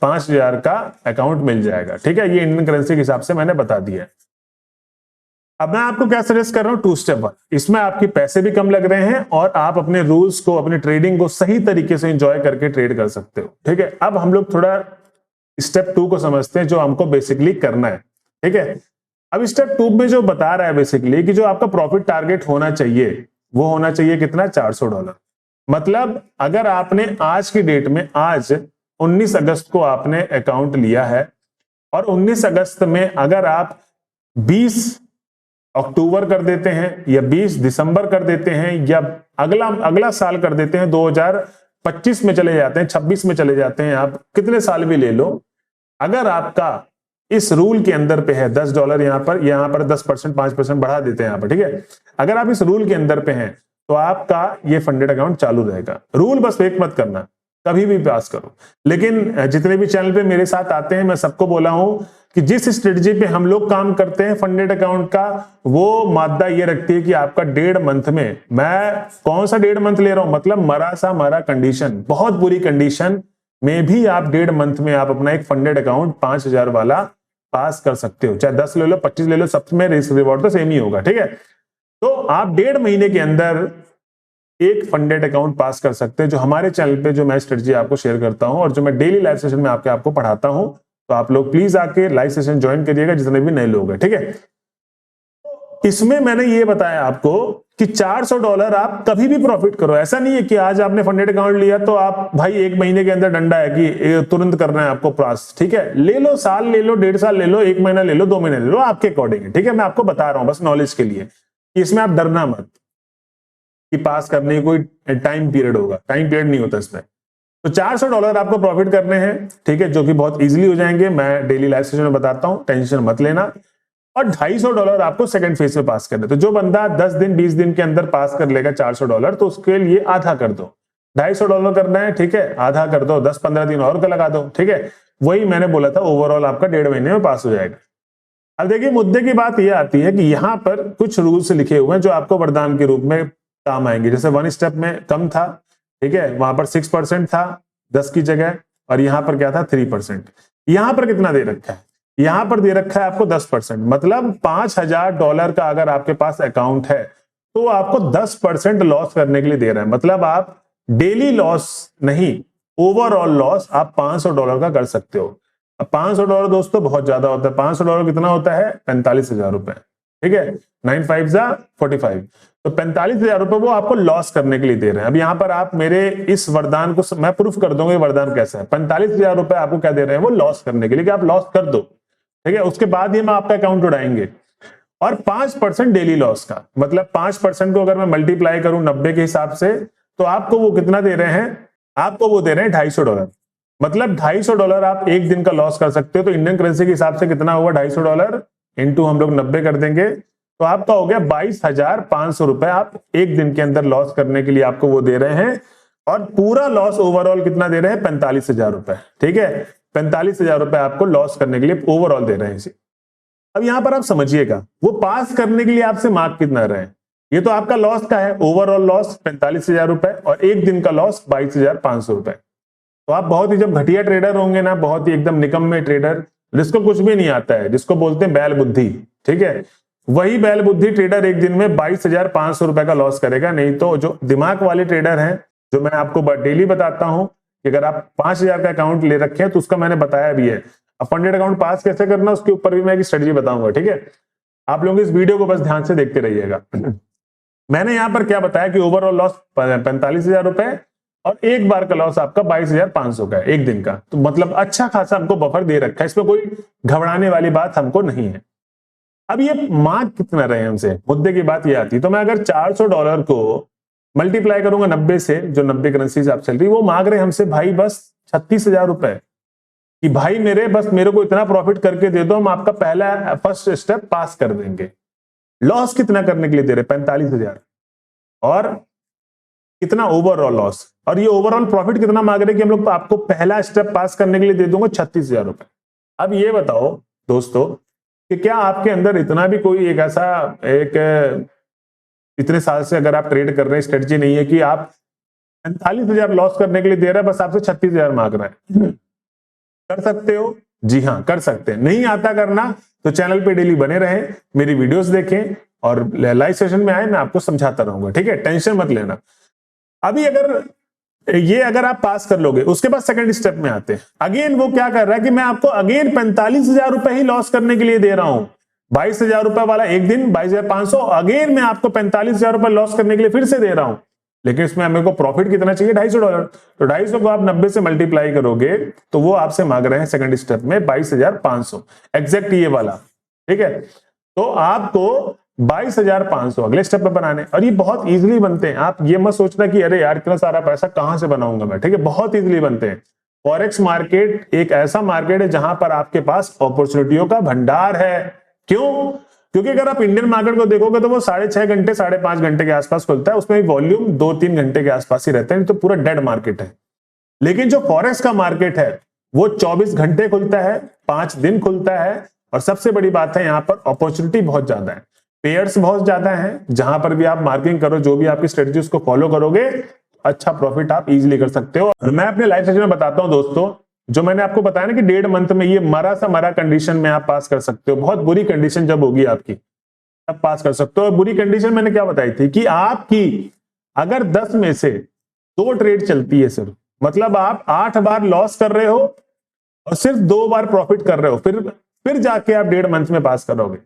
5,000 का अकाउंट मिल जाएगा। ठीक है, ये इंडियन करेंसी के हिसाब से मैंने बता दिया। अब मैं आपको क्या सजेस्ट कर रहा हूं, 2 स्टेप 1, इसमें आपके पैसे भी कम लग रहे हैं और आप अपने रूल्स को, अपनी ट्रेडिंग को सही तरीके से एंजॉय करके ट्रेड कर सकते हो। ठीक है, अब हम लोग थोड़ा स्टेप 2 को समझते हैं, जो हमको बेसिकली करना है। ठीक है, अब स्टेप 2 में जो बता रहा है बेसिकली कि जो आपका प्रॉफिट टारगेट होना चाहिए वो होना चाहिए कितना, $400। मतलब अगर आपने आज की डेट में, आज 19 अगस्त को आपने अकाउंट लिया है और 19 अगस्त में अगर आप 20 अक्टूबर कर देते हैं या 20 दिसंबर कर देते हैं या अगला साल कर देते हैं, 2025 में चले जाते हैं, 26 में चले जाते हैं, आप कितने साल भी ले लो, अगर आपका इस रूल के अंदर पे है $10 यहां पर 10%, 5% बढ़ा देते हैं यहां पर, ठीक है। अगर आप इस रूल के अंदर पे हैं तो आपका ये फंडेड अकाउंट चालू रहेगा। रूल बस फेक मत करना, कभी भी पास करो। लेकिन जितने भी चैनल पे मेरे साथ आते हैं, मैं सबको बोला हूं कि जिस स्ट्रेटजी पे हम लोग काम करते हैं फंडेड अकाउंट का, वो मादा ये रखती है कि आपका 1.5 मंथ में, मैं कौन सा 1.5 मंथ ले रहा हूं, मतलब मरा सा मरा कंडीशन, बहुत बुरी कंडीशन में भी आप 1.5 मंथ में आप अपना एक फंडेड अकाउंट 5,000 वाला पास कर सकते हो। चाहे 10 ले लो, 25 ले लो, सब में रिस्क रिवॉर्ड तो सेम ही होगा, ठीक है। तो आप 1.5 महीने के अंदर एक फंडेड अकाउंट पास कर सकते हैं, जो हमारे चैनल पे जो मैं स्ट्रेटजी आपको शेयर करता हूं और जो मैं डेली लाइव सेशन में आपको पढ़ाता हूं। तो आप लोग प्लीज आके लाइव सेशन ज्वाइन करिएगा, जितने भी नए लोग हैं, ठीक है। इसमें मैंने ये बताया आपको कि $400 आप कभी भी प्रॉफिट करो। ऐसा नहीं है कि आज आपने फंडेड अकाउंट लिया तो आप भाई 1 महीने के अंदर डंडा है कि तुरंत करना है आपको पास, ठीक है। ले लो, साल ले लो, 1.5 साल ले लो, 1 महीना ले लो, 2 महीने ले लो, आपके अकॉर्डिंग है, ठीक है। मैं आपको बता रहा हूं बस नॉलेज के लिए, इसमें आप डरना मत कि पास करने की कोई टाइम पीरियड होगा, टाइम पीरियड नहीं होता इसमें। तो $400 आपको प्रॉफिट करने हैं, ठीक है, जो कि बहुत इजीली हो जाएंगे, मैं डेली लाइव सेशन में बताता हूं, टेंशन मत लेना। और $250 आपको सेकंड फेज में पास करना। तो जो बंदा 10 दिन 20 दिन के अंदर पास कर लेगा $400, तो उसके लिए आधा कर दो, $250 करना है, ठीक है, आधा कर दो, 10-15 दिन और का लगा दो, ठीक है। वही मैंने बोला था, ओवरऑल आपका 1.5 महीने में पास हो जाएगा। अब देखिए मुद्दे की बात यह आती है कि यहां पर कुछ रूल्स लिखे हुए हैं जो आपको वरदान के रूप में काम आएंगे। जैसे 1 स्टेप में कम था, ठीक है, वहां पर 6% था 10 की जगह, और यहां पर क्या था 3%। यहां पर कितना दे रखा है, यहां पर दे रखा है आपको 10%, मतलब $5,000 का अगर आपके पास अकाउंट है तो आपको 10% लॉस करने के लिए दे रहा है। मतलब आप डेली लॉस नहीं, ओवरऑल लॉस आप $500 का कर सकते हो। अब $500 दोस्तों बहुत ज्यादा होता है। $500 कितना होता है, 45,000 रुपए, ठीक है, 9 5 जा 45, तो 45,000 रुपए वो आपको लॉस करने के लिए दे रहे हैं। अब यहां पर आप मेरे इस वरदान को मैं प्रूफ कर दूंगा वरदान कैसा है। 45,000 रुपए आपको क्या दे रहे हैं, वो लॉस करने के लिए कि आप लॉस कर दो, ठीक है, उसके बाद ही हम आपका अकाउंट उड़ाएंगे। और 5% डेली लॉस का, मतलब 5% को अगर मैं मल्टीप्लाई करूं 90 के हिसाब से, तो आपको वो कितना दे रहे हैं, आपको वो दे रहे हैं $250। मतलब $250 आप एक दिन का लॉस कर सकते हो। तो इंडियन करेंसी के हिसाब से कितना हुआ, $250 इंटू हम लोग 90 कर देंगे, तो आपका हो गया 22,500 रुपए आप एक दिन के अंदर लॉस करने के लिए आपको वो दे रहे हैं। और पूरा लॉस ओवरऑल कितना दे रहे हैं, 45,000 रुपए, ठीक है, 45,000 रुपए आपको लॉस करने के लिए ओवरऑल दे रहे हैं इसे। अब यहां पर आप समझिएगा, वो पास करने के लिए आपसे मार्क कितना रहे हैं। ये तो आपका लॉस का है, ओवरऑल लॉस 45,000 रुपए और एक दिन का लॉस 22,500 रुपए। तो आप बहुत ही जब घटिया ट्रेडर होंगे ना, बहुत ही एकदम निकम्मे ट्रेडर, जिसको कुछ भी नहीं आता है, जिसको बोलते हैं बैल बुद्धि, ठीक है, वही बैल बुद्धि ट्रेडर एक दिन में 22,500 रुपए का लॉस करेगा। नहीं तो जो दिमाग वाले ट्रेडर हैं, जो मैं आपको डेली बताता हूं कि अगर आप 5,000 का अकाउंट ले रखे हैं तो उसका मैंने बताया भी है। अब फंडेड अकाउंट पास कैसे करना उसके ऊपर भी मैं एक स्ट्रेटजी बताऊंगा, ठीक है। आप लोग इस वीडियो को बस ध्यान से देखते रहिएगा। मैंने यहां पर क्या बताया कि ओवरऑल लॉस 45,000 रुपए और एक बार का लॉस आपका 22,500 का है एक दिन का। तो मतलब अच्छा खासा हमको बफर दे रखा है, इसमें कोई घबराने वाली बात हमको नहीं है। अब ये मार्क कितना रहे हमसे, मुद्दे की बात ये आती है। तो मैं अगर $400 को मल्टीप्लाई करूंगा 90 से, जो 90 करेंसी आप चल रही, वो मांग रहे हमसे भाई बस 36,000 रुपए कि भाई मेरे को इतना प्रॉफिट करके दे दो, हम आपका पहला फर्स्ट स्टेप पास कर देंगे। लॉस कितना करने के लिए दे रहे, 45,000, और कितना ओवरऑल लॉस, और ये ओवरऑल प्रॉफिट कितना मांग रहे कि हम लोग आपको पहला स्टेप पास करने के लिए दे दूंगा 36,000 रुपए। अब ये बताओ दोस्तों कि क्या आपके अंदर इतना भी कोई एक ऐसा इतने साल से अगर आप ट्रेड कर रहे हैं स्ट्रेटजी नहीं है कि आप 45,000 लॉस करने के लिए दे रहा है, बस आपसे 36,000 मांग रहा है। कर सकते हो? जी हाँ, कर सकते हैं। नहीं आता करना तो चैनल पे डेली बने रहें, मेरी वीडियोस देखें और लाइव सेशन में आए, मैं आपको समझाता रहूंगा, ठीक है, टेंशन मत लेना। अभी अगर आप पास कर लोगे, उसके बाद सेकंड स्टेप में आते हैं। अगेन वो क्या कर रहा है कि मैं आपको अगेन 45,000 रुपए ही लॉस करने के लिए दे रहा हूं। 22,000 रुपए वाला एक दिन 22,500, अगेन मैं आपको 45,000 रुपए लॉस करने के लिए फिर से दे रहा हूं, लेकिन इसमें मेरे को प्रॉफिट कितना चाहिए, $250। तो 250 को आप 90 से मल्टीप्लाई करोगे तो वो आपसे मांग रहे हैं सेकंड स्टेप में 22,500, एग्जैक्ट ये वाला। ठीक है, तो आपको 22,500 अगले स्टेप पे बनाने, और ये बहुत इजीली बनते हैं। आप ये मत सोचना कि अरे यार इतना सारा पैसा कहां से बनाऊंगा मैं। ठीक है, बहुत इजीली बनते हैं। फॉरेक्स मार्केट एक ऐसा मार्केट है जहां पर आपके पास अपॉर्चुनिटियों का भंडार है। क्यों? क्योंकि अगर आप इंडियन मार्केट को देखोगे तो वो 6.5 घंटे 5.5 घंटे के आसपास खुलता है, उसमें वॉल्यूम 2-3 घंटे के आसपास ही रहते हैं, तो पूरा डेड मार्केट है। लेकिन जो फॉरेक्स का मार्केट है वो 24 घंटे खुलता है, 5 दिन खुलता है, और सबसे बड़ी बात है यहाँ पर अपॉर्चुनिटी बहुत ज्यादा है, पेयर्स बहुत ज्यादा है। जहां पर भी आप मार्किंग करो, जो भी आपकी स्ट्रेटजी उसको फॉलो करोगे, अच्छा प्रॉफिट आप इजीली कर सकते हो। मैं अपने लाइव सेशन में बताता हूं दोस्तों, जो मैंने आपको बताया ना कि 1.5 मंथ में ये मरा कंडीशन में आप पास कर सकते हो। बहुत बुरी कंडीशन जब होगी आपकी तब पास कर सकते हो। बुरी कंडीशन मैंने क्या बताई थी कि आपकी अगर 10 में से 2 ट्रेड चलती है सिर्फ, मतलब आप 8 बार लॉस कर रहे हो और सिर्फ 2 बार प्रॉफिट कर रहे हो, फिर जाके आप 1.5 मंथ में पास करोगे।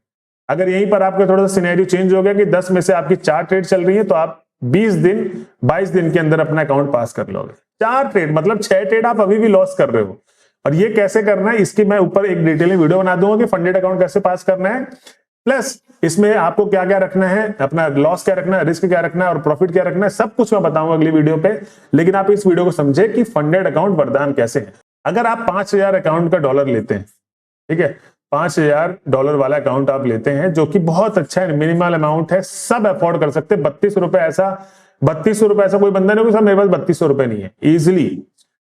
अगर यहीं पर आपका थोड़ा सा सिनेरियो चेंज हो गया कि 10 में से आपकी 4 ट्रेड चल रही है, तो आप 22 दिन के अंदर अपना अकाउंट पास कर लोगे। 4 ट्रेड मतलब 6 ट्रेड आप अभी भी लॉस कर रहे हो। और ये कैसे करना है इसकी मैं ऊपर एक डिटेल में वीडियो बना दूंगा कि फंडेड अकाउंट कैसे पास करना है, प्लस इसमें आपको क्या क्या रखना है, अपना लॉस क्या रखना है, रिस्क क्या रखना है और प्रॉफिट क्या रखना है, सब कुछ मैं बताऊंगा अगली वीडियो पे। लेकिन आप इस वीडियो को समझे कि फंडेड अकाउंट वरदान कैसे है। अगर आप 5,000 अकाउंट का डॉलर लेते हैं, ठीक है, $5,000 वाला अकाउंट आप लेते हैं, जो कि बहुत अच्छा है, मिनिमल अमाउंट है, सब अफोर्ड कर सकते हैं। 3200 रुपए ऐसा कोई बंदा नहीं होगा सर मेरे पास 3200 रुपए नहीं है। इजिली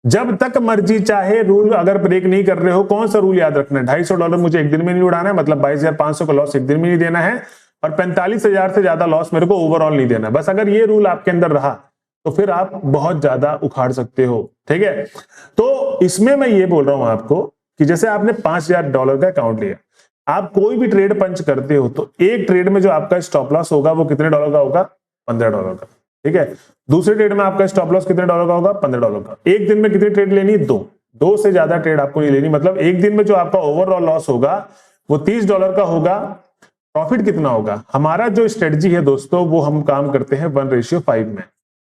जब तक मर्जी चाहे, रूल अगर ब्रेक नहीं कर रहे हो, कौन सा रूल याद रखना है, $250 मुझे एक दिन में नहीं उड़ाना है, मतलब 22,500 का लॉस एक दिन में नहीं देना है, और 45,000 से ज्यादा लॉस मेरे को ओवरऑल नहीं देना है। बस अगर ये रूल आपके अंदर रहा तो फिर आप बहुत ज्यादा उखाड़ सकते हो। ठीक है, तो इसमें मैं ये बोल रहा हूं आपको कि जैसे आपने $5,000 का अकाउंट लिया, आप कोई भी ट्रेड पंच करते हो तो एक ट्रेड में जो आपका स्टॉप लॉस होगा वो कितने डॉलर का होगा, $15 का। ठीक है, दूसरे ट्रेड में आपका स्टॉप लॉस कितने डॉलर का होगा, $15 का। एक दिन में कितनी ट्रेड लेनी, 2 से ज्यादा ट्रेड आपको नहीं लेनी। मतलब एक दिन में जो आपका ओवरऑल लॉस होगा वो $30 का होगा। प्रॉफिट कितना होगा, हमारा जो स्ट्रेटजी है दोस्तों वो हम काम करते हैं 1:5 में।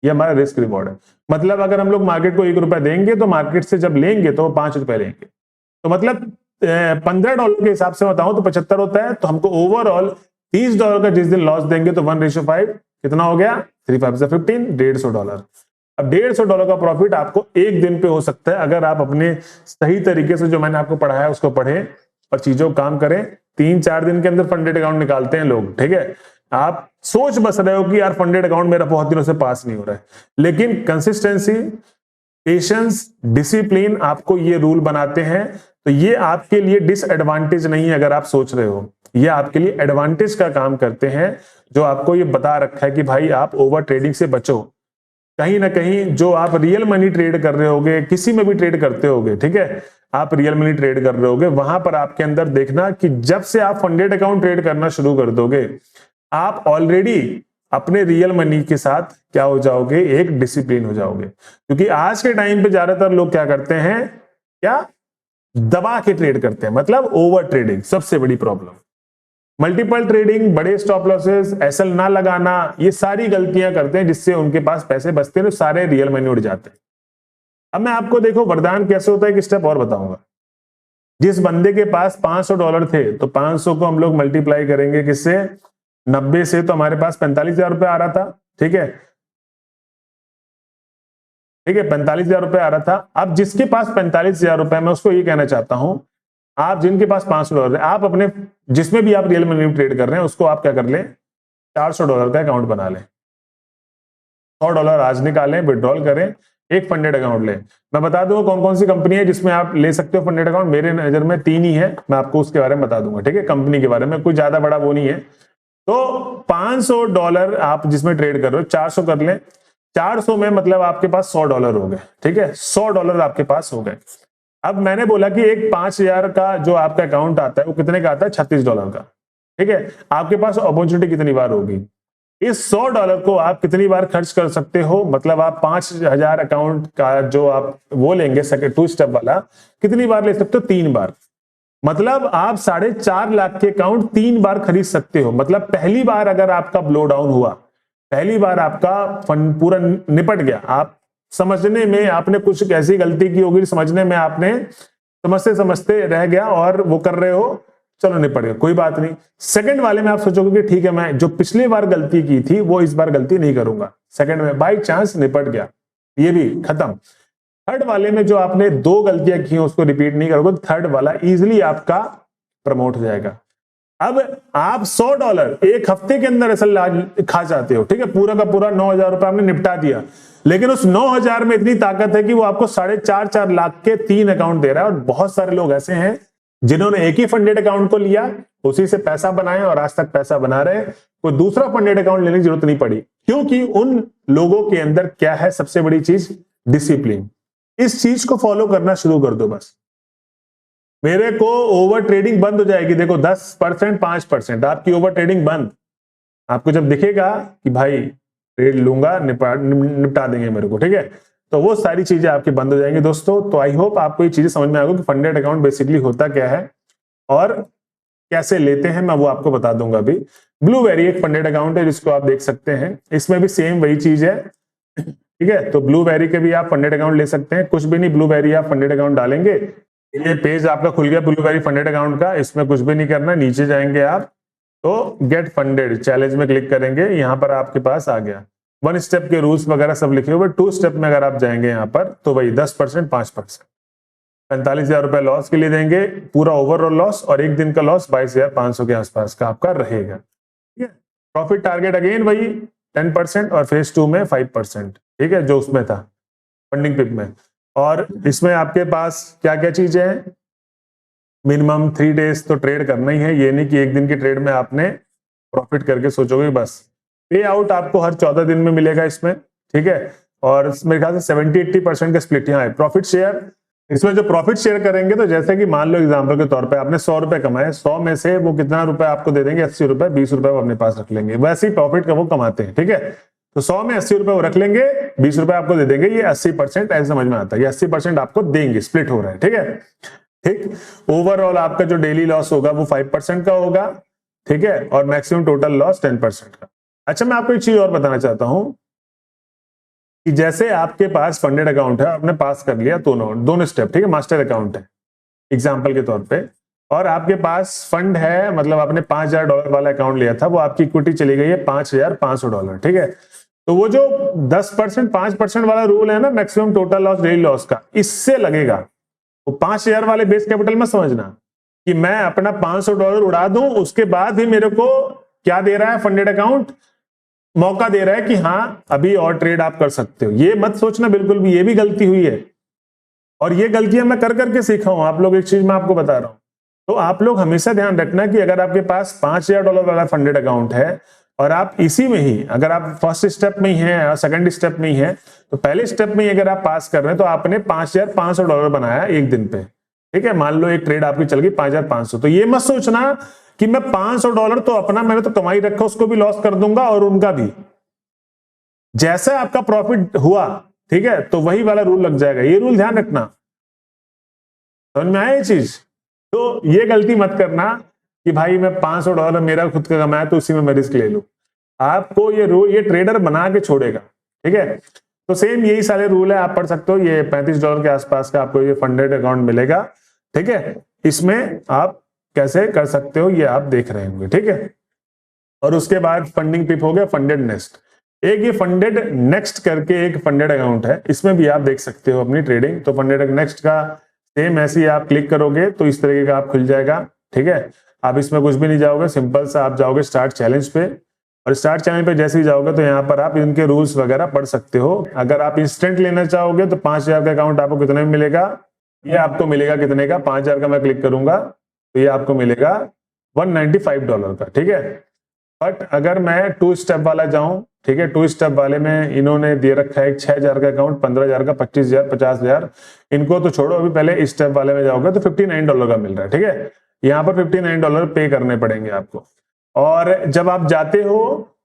ये हमारा रिस्क रिवॉर्ड है। मतलब अगर हम लोग मार्केट को $1 देंगे तो मार्केट से जब लेंगे तो ₹5 लेंगे, तो मतलब $15 के हिसाब से बताऊं तो 75 होता है। तो हमको ओवरऑल $30 का जिस दिन लॉस देंगे तो 1:5 कितना हो गया, 3 5 15, $150। अब $150 का प्रॉफिट आपको एक दिन पे हो सकता है अगर आप अपने सही तरीके से जो मैंने आपको पढ़ाया उसको पढ़ें और चीजों को काम करें। 3-4 दिन के अंदर फंडेड अकाउंट निकालते हैं लोग। ठीक है, आप सोच बस रहे हो कि यार फंडेड अकाउंट मेरा बहुत दिनों से पास नहीं हो रहा है, लेकिन कंसिस्टेंसी, पेशेंस, डिसिप्लिन आपको ये रूल बनाते हैं। तो ये आपके लिए डिसएडवांटेज नहीं है अगर आप सोच रहे हो, ये आपके लिए एडवांटेज का काम करते हैं, जो आपको ये बता रखा है कि भाई आप ओवर ट्रेडिंग से बचो। कहीं ना कहीं जो आप रियल मनी ट्रेड कर रहे होगे, किसी में भी ट्रेड करते होगे, ठीक है, आप रियल मनी ट्रेड कर रहे होगे, वहां पर आपके अंदर देखना कि जब से आप फंडेड अकाउंट ट्रेड करना शुरू कर दोगे, आप ऑलरेडी अपने रियल मनी के साथ क्या हो जाओगे, एक डिसिप्लिन हो जाओगे। क्योंकि आज के टाइम पे ज्यादातर लोग क्या करते हैं, क्या दबा के ट्रेड करते हैं, मतलब ओवर ट्रेडिंग सबसे बड़ी प्रॉब्लम। मल्टीपल ट्रेडिंग, बड़े स्टॉप लॉसेस, एसएल ना लगाना, ये सारी गलतियां करते हैं जिससे उनके पास पैसे बचते हैं, तो सारे रियल मनी उड़ जाते हैं। अब मैं आपको देखो वरदान कैसे होता है एक स्टेप और बताऊंगा। जिस बंदे के पास $500 थे तो 500 को हम लोग मल्टीप्लाई करेंगे किससे, 90 से, तो हमारे पास 45,000 रुपए आ रहा था। ठीक है, 45,000 रुपए आ रहा था। अब जिसके पास 45,000 रुपए, मैं उसको ये कहना चाहता हूं, आप जिनके पास $500 है, आप अपने जिसमें भी आप रियल मनी ट्रेड कर रहे हैं उसको आप क्या कर लें, $400 का अकाउंट बना लें। $100 आज निकालें, विड्रॉल करें, एक फंडेड अकाउंट लें। मैं बता दूंगा कौन कौन सी कंपनी है जिसमें आप ले सकते हो फंडेड अकाउंट। मेरे नजर में 3 ही है, मैं आपको उसके बारे में बता दूंगा। ठीक है, कंपनी के बारे में, कोई ज्यादा बड़ा वो नहीं है। तो $500 आप जिसमें ट्रेड कर रहे हो, 400 कर लें। 400 में मतलब आपके पास $100 हो गए। ठीक है, $100 आपके पास हो गए। अब मैंने बोला कि एक 5,000 का जो आपका अकाउंट आता है वो कितने का आता है, $36 का। ठीक है, आपके पास अपॉर्चुनिटी कितनी बार होगी, इस $100 को आप कितनी बार खर्च कर सकते हो, मतलब आप 5,000 अकाउंट का जो आप वो लेंगे सेकंड 2 स्टेप वाला, कितनी बार ले सकते हो, 3 बार। मतलब आप 4.5 लाख के अकाउंट 3 बार खरीद सकते हो। मतलब पहली बार अगर आपका ब्लो डाउन हुआ, पहली बार आपका फंड पूरा निपट गया, आप समझने में आपने कुछ ऐसी गलती की होगी, समझने में आपने समझते समझते रह गया और वो कर रहे हो, चलो निपट गया, कोई बात नहीं। सेकंड वाले में आप सोचोगे कि ठीक है, मैं जो पिछली बार गलती की थी वो इस बार गलती नहीं करूंगा। सेकंड में बाई चांस निपट गया, ये भी खत्म। थर्ड वाले में जो आपने 2 गलतियां की उसको रिपीट नहीं करोगे, थर्ड वाला इजीली आपका प्रमोट हो जाएगा। अब आप $100 एक हफ्ते के अंदर ऐसा खा जाते हो, ठीक है, पूरा का पूरा 9,000 रुपए आपने निपटा दिया, लेकिन उस 9,000 में इतनी ताकत है कि वो आपको 4.5 लाख के 3 अकाउंट दे रहा है। और बहुत सारे लोग ऐसे हैं जिन्होंने एक ही फंडेड अकाउंट को लिया, उसी से पैसा बनाया और आज तक पैसा बना रहे, कोई दूसरा फंडेड अकाउंट लेने की जरूरत नहीं पड़ी। क्योंकि उन लोगों के अंदर क्या है, सबसे बड़ी चीज डिसिप्लिन। इस चीज को फॉलो करना शुरू कर दो बस। मेरे को ओवर ट्रेडिंग बंद हो जाएगी, देखो 10% 5% आपकी ओवर ट्रेडिंग बंद। आपको जब दिखेगा कि भाई ट्रेड लूंगा, निपटा देंगे मेरे को, ठीक है, तो वो सारी चीजें आपकी बंद हो जाएंगी दोस्तों। तो आई होप आपको ये चीजें समझ में आएगा कि फंडेड अकाउंट बेसिकली होता क्या है और कैसे लेते हैं, मैं वो आपको बता दूंगा अभी। ब्लूबेरी एक फंडेड अकाउंट है जिसको आप देख सकते हैं, इसमें भी सेम वही चीज है, ठीक है। तो ब्लूबेरी के भी आप फंडेड अकाउंट ले सकते हैं, कुछ भी नहीं, ब्लूबेरी आप फंडेड अकाउंट डालेंगे, ये पेज आपका खुल गया ब्लूबेरी फंडेड अकाउंट का। इसमें कुछ भी नहीं करना, नीचे जाएंगे आप तो गेट फंडेड चैलेंज में क्लिक करेंगे, यहां पर आपके पास आ गया 1 स्टेप के रूल्स वगैरह सब लिखे हुए। 2 स्टेप में अगर आप जाएंगे यहाँ पर तो वही 10% 5%, 45,000 रुपए लॉस के लिए देंगे, पूरा ओवरऑल लॉस, और एक दिन का लॉस 22,500 के आसपास का आपका रहेगा, ठीक है। प्रॉफिट टारगेट अगेन वही 10% और फेज 2 में 5%, ठीक है, जो उसमें था फंडिंग पिप में। और इसमें आपके पास क्या क्या चीजें हैं, मिनिमम 3 डेज तो ट्रेड करना ही है, ये नहीं कि एक दिन की ट्रेड में आपने प्रॉफिट करके सोचोगे बस। पे आउट आपको हर 14 दिन में मिलेगा इसमें, ठीक है। और मेरे ख्याल से 70-80% का स्प्लिट यहाँ है। प्रॉफिट शेयर, इसमें जो प्रॉफिट शेयर करेंगे, तो जैसे कि मान लो एग्जांपल के तौर पे आपने 100 रुपए कमाए, 100 में से वो कितना रुपए आपको दे देंगे, 80 रुपए, 20 रुपए वो अपने पास रख लेंगे, वैसे ही प्रॉफिट का वो कमाते हैं, ठीक है। तो 100 में 80 रुपए वो रख लेंगे, 20 रुपए आपको दे देंगे, ये 80% ऐसे समझ में आता है, ये 80% आपको देंगे, स्प्लिट हो रहा है, ठीक है, ठीक। ओवरऑल आपका जो डेली लॉस होगा वो 5% का होगा, ठीक है, और मैक्सिमम टोटल लॉस 10% का। अच्छा, मैं आपको एक चीज और बताना चाहता हूं कि जैसे आपके पास फंडेड अकाउंट है, आपने पास कर लिया दोनों स्टेप, ठीक है, मास्टर अकाउंट है एग्जांपल के तौर पे, और आपके पास फंड है, मतलब आपने $5,000 वाला अकाउंट लिया था, वो आपकी इक्विटी चली गई है $5,500, ठीक है। तो वो जो 10% 5% वाला रूल है ना, maximum total loss daily loss का, इससे लगेगा। वो 5,000 वाले बेस कैपिटल में समझना कि मैं अपना $500 उड़ा दूं, उसके बाद ही मेरे को क्या दे रहा है फंडेड अकाउंट, मौका दे रहा है कि हाँ अभी और ट्रेड आप कर सकते हो। ये मत सोचना बिल्कुल भी, ये भी गलती हुई है, और ये गलतियां मैं कर करके सीखा हूं। आप लोग एक चीज मैं आपको बता रहा हूं, तो आप लोग हमेशा ध्यान रखना कि अगर आपके पास $5,000 वाला फंडेड अकाउंट है और आप इसी में ही, अगर आप फर्स्ट स्टेप में ही हैं या सेकंड स्टेप में ही हैं, तो पहले स्टेप में ही अगर आप पास कर रहे हैं तो आपने $5,500 बनाया एक दिन पे, ठीक है। मान लो एक ट्रेड आपकी चल गई 5,500, तो ये मत सोचना कि मैं $500 तो अपना मैंने तो कमाई रखा उसको भी लॉस कर दूंगा और उनका भी। जैसा आपका प्रॉफिट हुआ, ठीक है, तो वही वाला रूल लग जाएगा, ये रूल ध्यान रखना, समझ में आया ये चीज। तो ये गलती मत करना कि भाई मैं $500 मेरा खुद का कमाया तो उसी में मैं रिस्क ले लूं। आपको ये ट्रेडर बना के छोड़ेगा, ठीक है। तो सेम यही सारे रूल है, आप पढ़ सकते हो, ये $35 के आसपास का आपको ये फंडेड अकाउंट मिलेगा, ठीक है। इसमें आप कैसे कर सकते हो ये आप देख रहे होंगे, ठीक है। और उसके बाद फंडिंग पिप हो गया, फंडेड नेक्स्ट, एक ये फंडेड नेक्स्ट करके एक फंडेड अकाउंट है, इसमें भी आप देख सकते हो अपनी ट्रेडिंग। तो फंडेड नेक्स्ट का सेम ऐसे ही आप क्लिक करोगे तो इस तरीके का आप खुल जाएगा, ठीक है। आप इसमें कुछ भी नहीं जाओगे, सिंपल सा आप जाओगे स्टार्ट चैलेंज पे, और स्टार्ट चैलेंज पे जैसे ही जाओगे तो यहाँ पर आप इनके रूल्स वगैरह पढ़ सकते हो। अगर आप इंस्टेंट लेना चाहोगे तो 5,000 का अकाउंट आपको कितने में मिलेगा, ये आपको मिलेगा कितने का, 5,000 का मैं क्लिक करूंगा तो ये आपको मिलेगा $195 का, ठीक है। बट अगर मैं 2 स्टेप वाला जाऊं, ठीक है, 2 स्टेप वाले में इन्होंने दे रखा है 6,000 का अकाउंट, 15,000 का, 25,000, 50,000, इनको तो छोड़ो, अभी पहले इस स्टेप वाले में जाओगे तो $59 का मिल रहा है, ठीक है। यहाँ पर $59 पे करने पड़ेंगे आपको। और जब आप जाते हो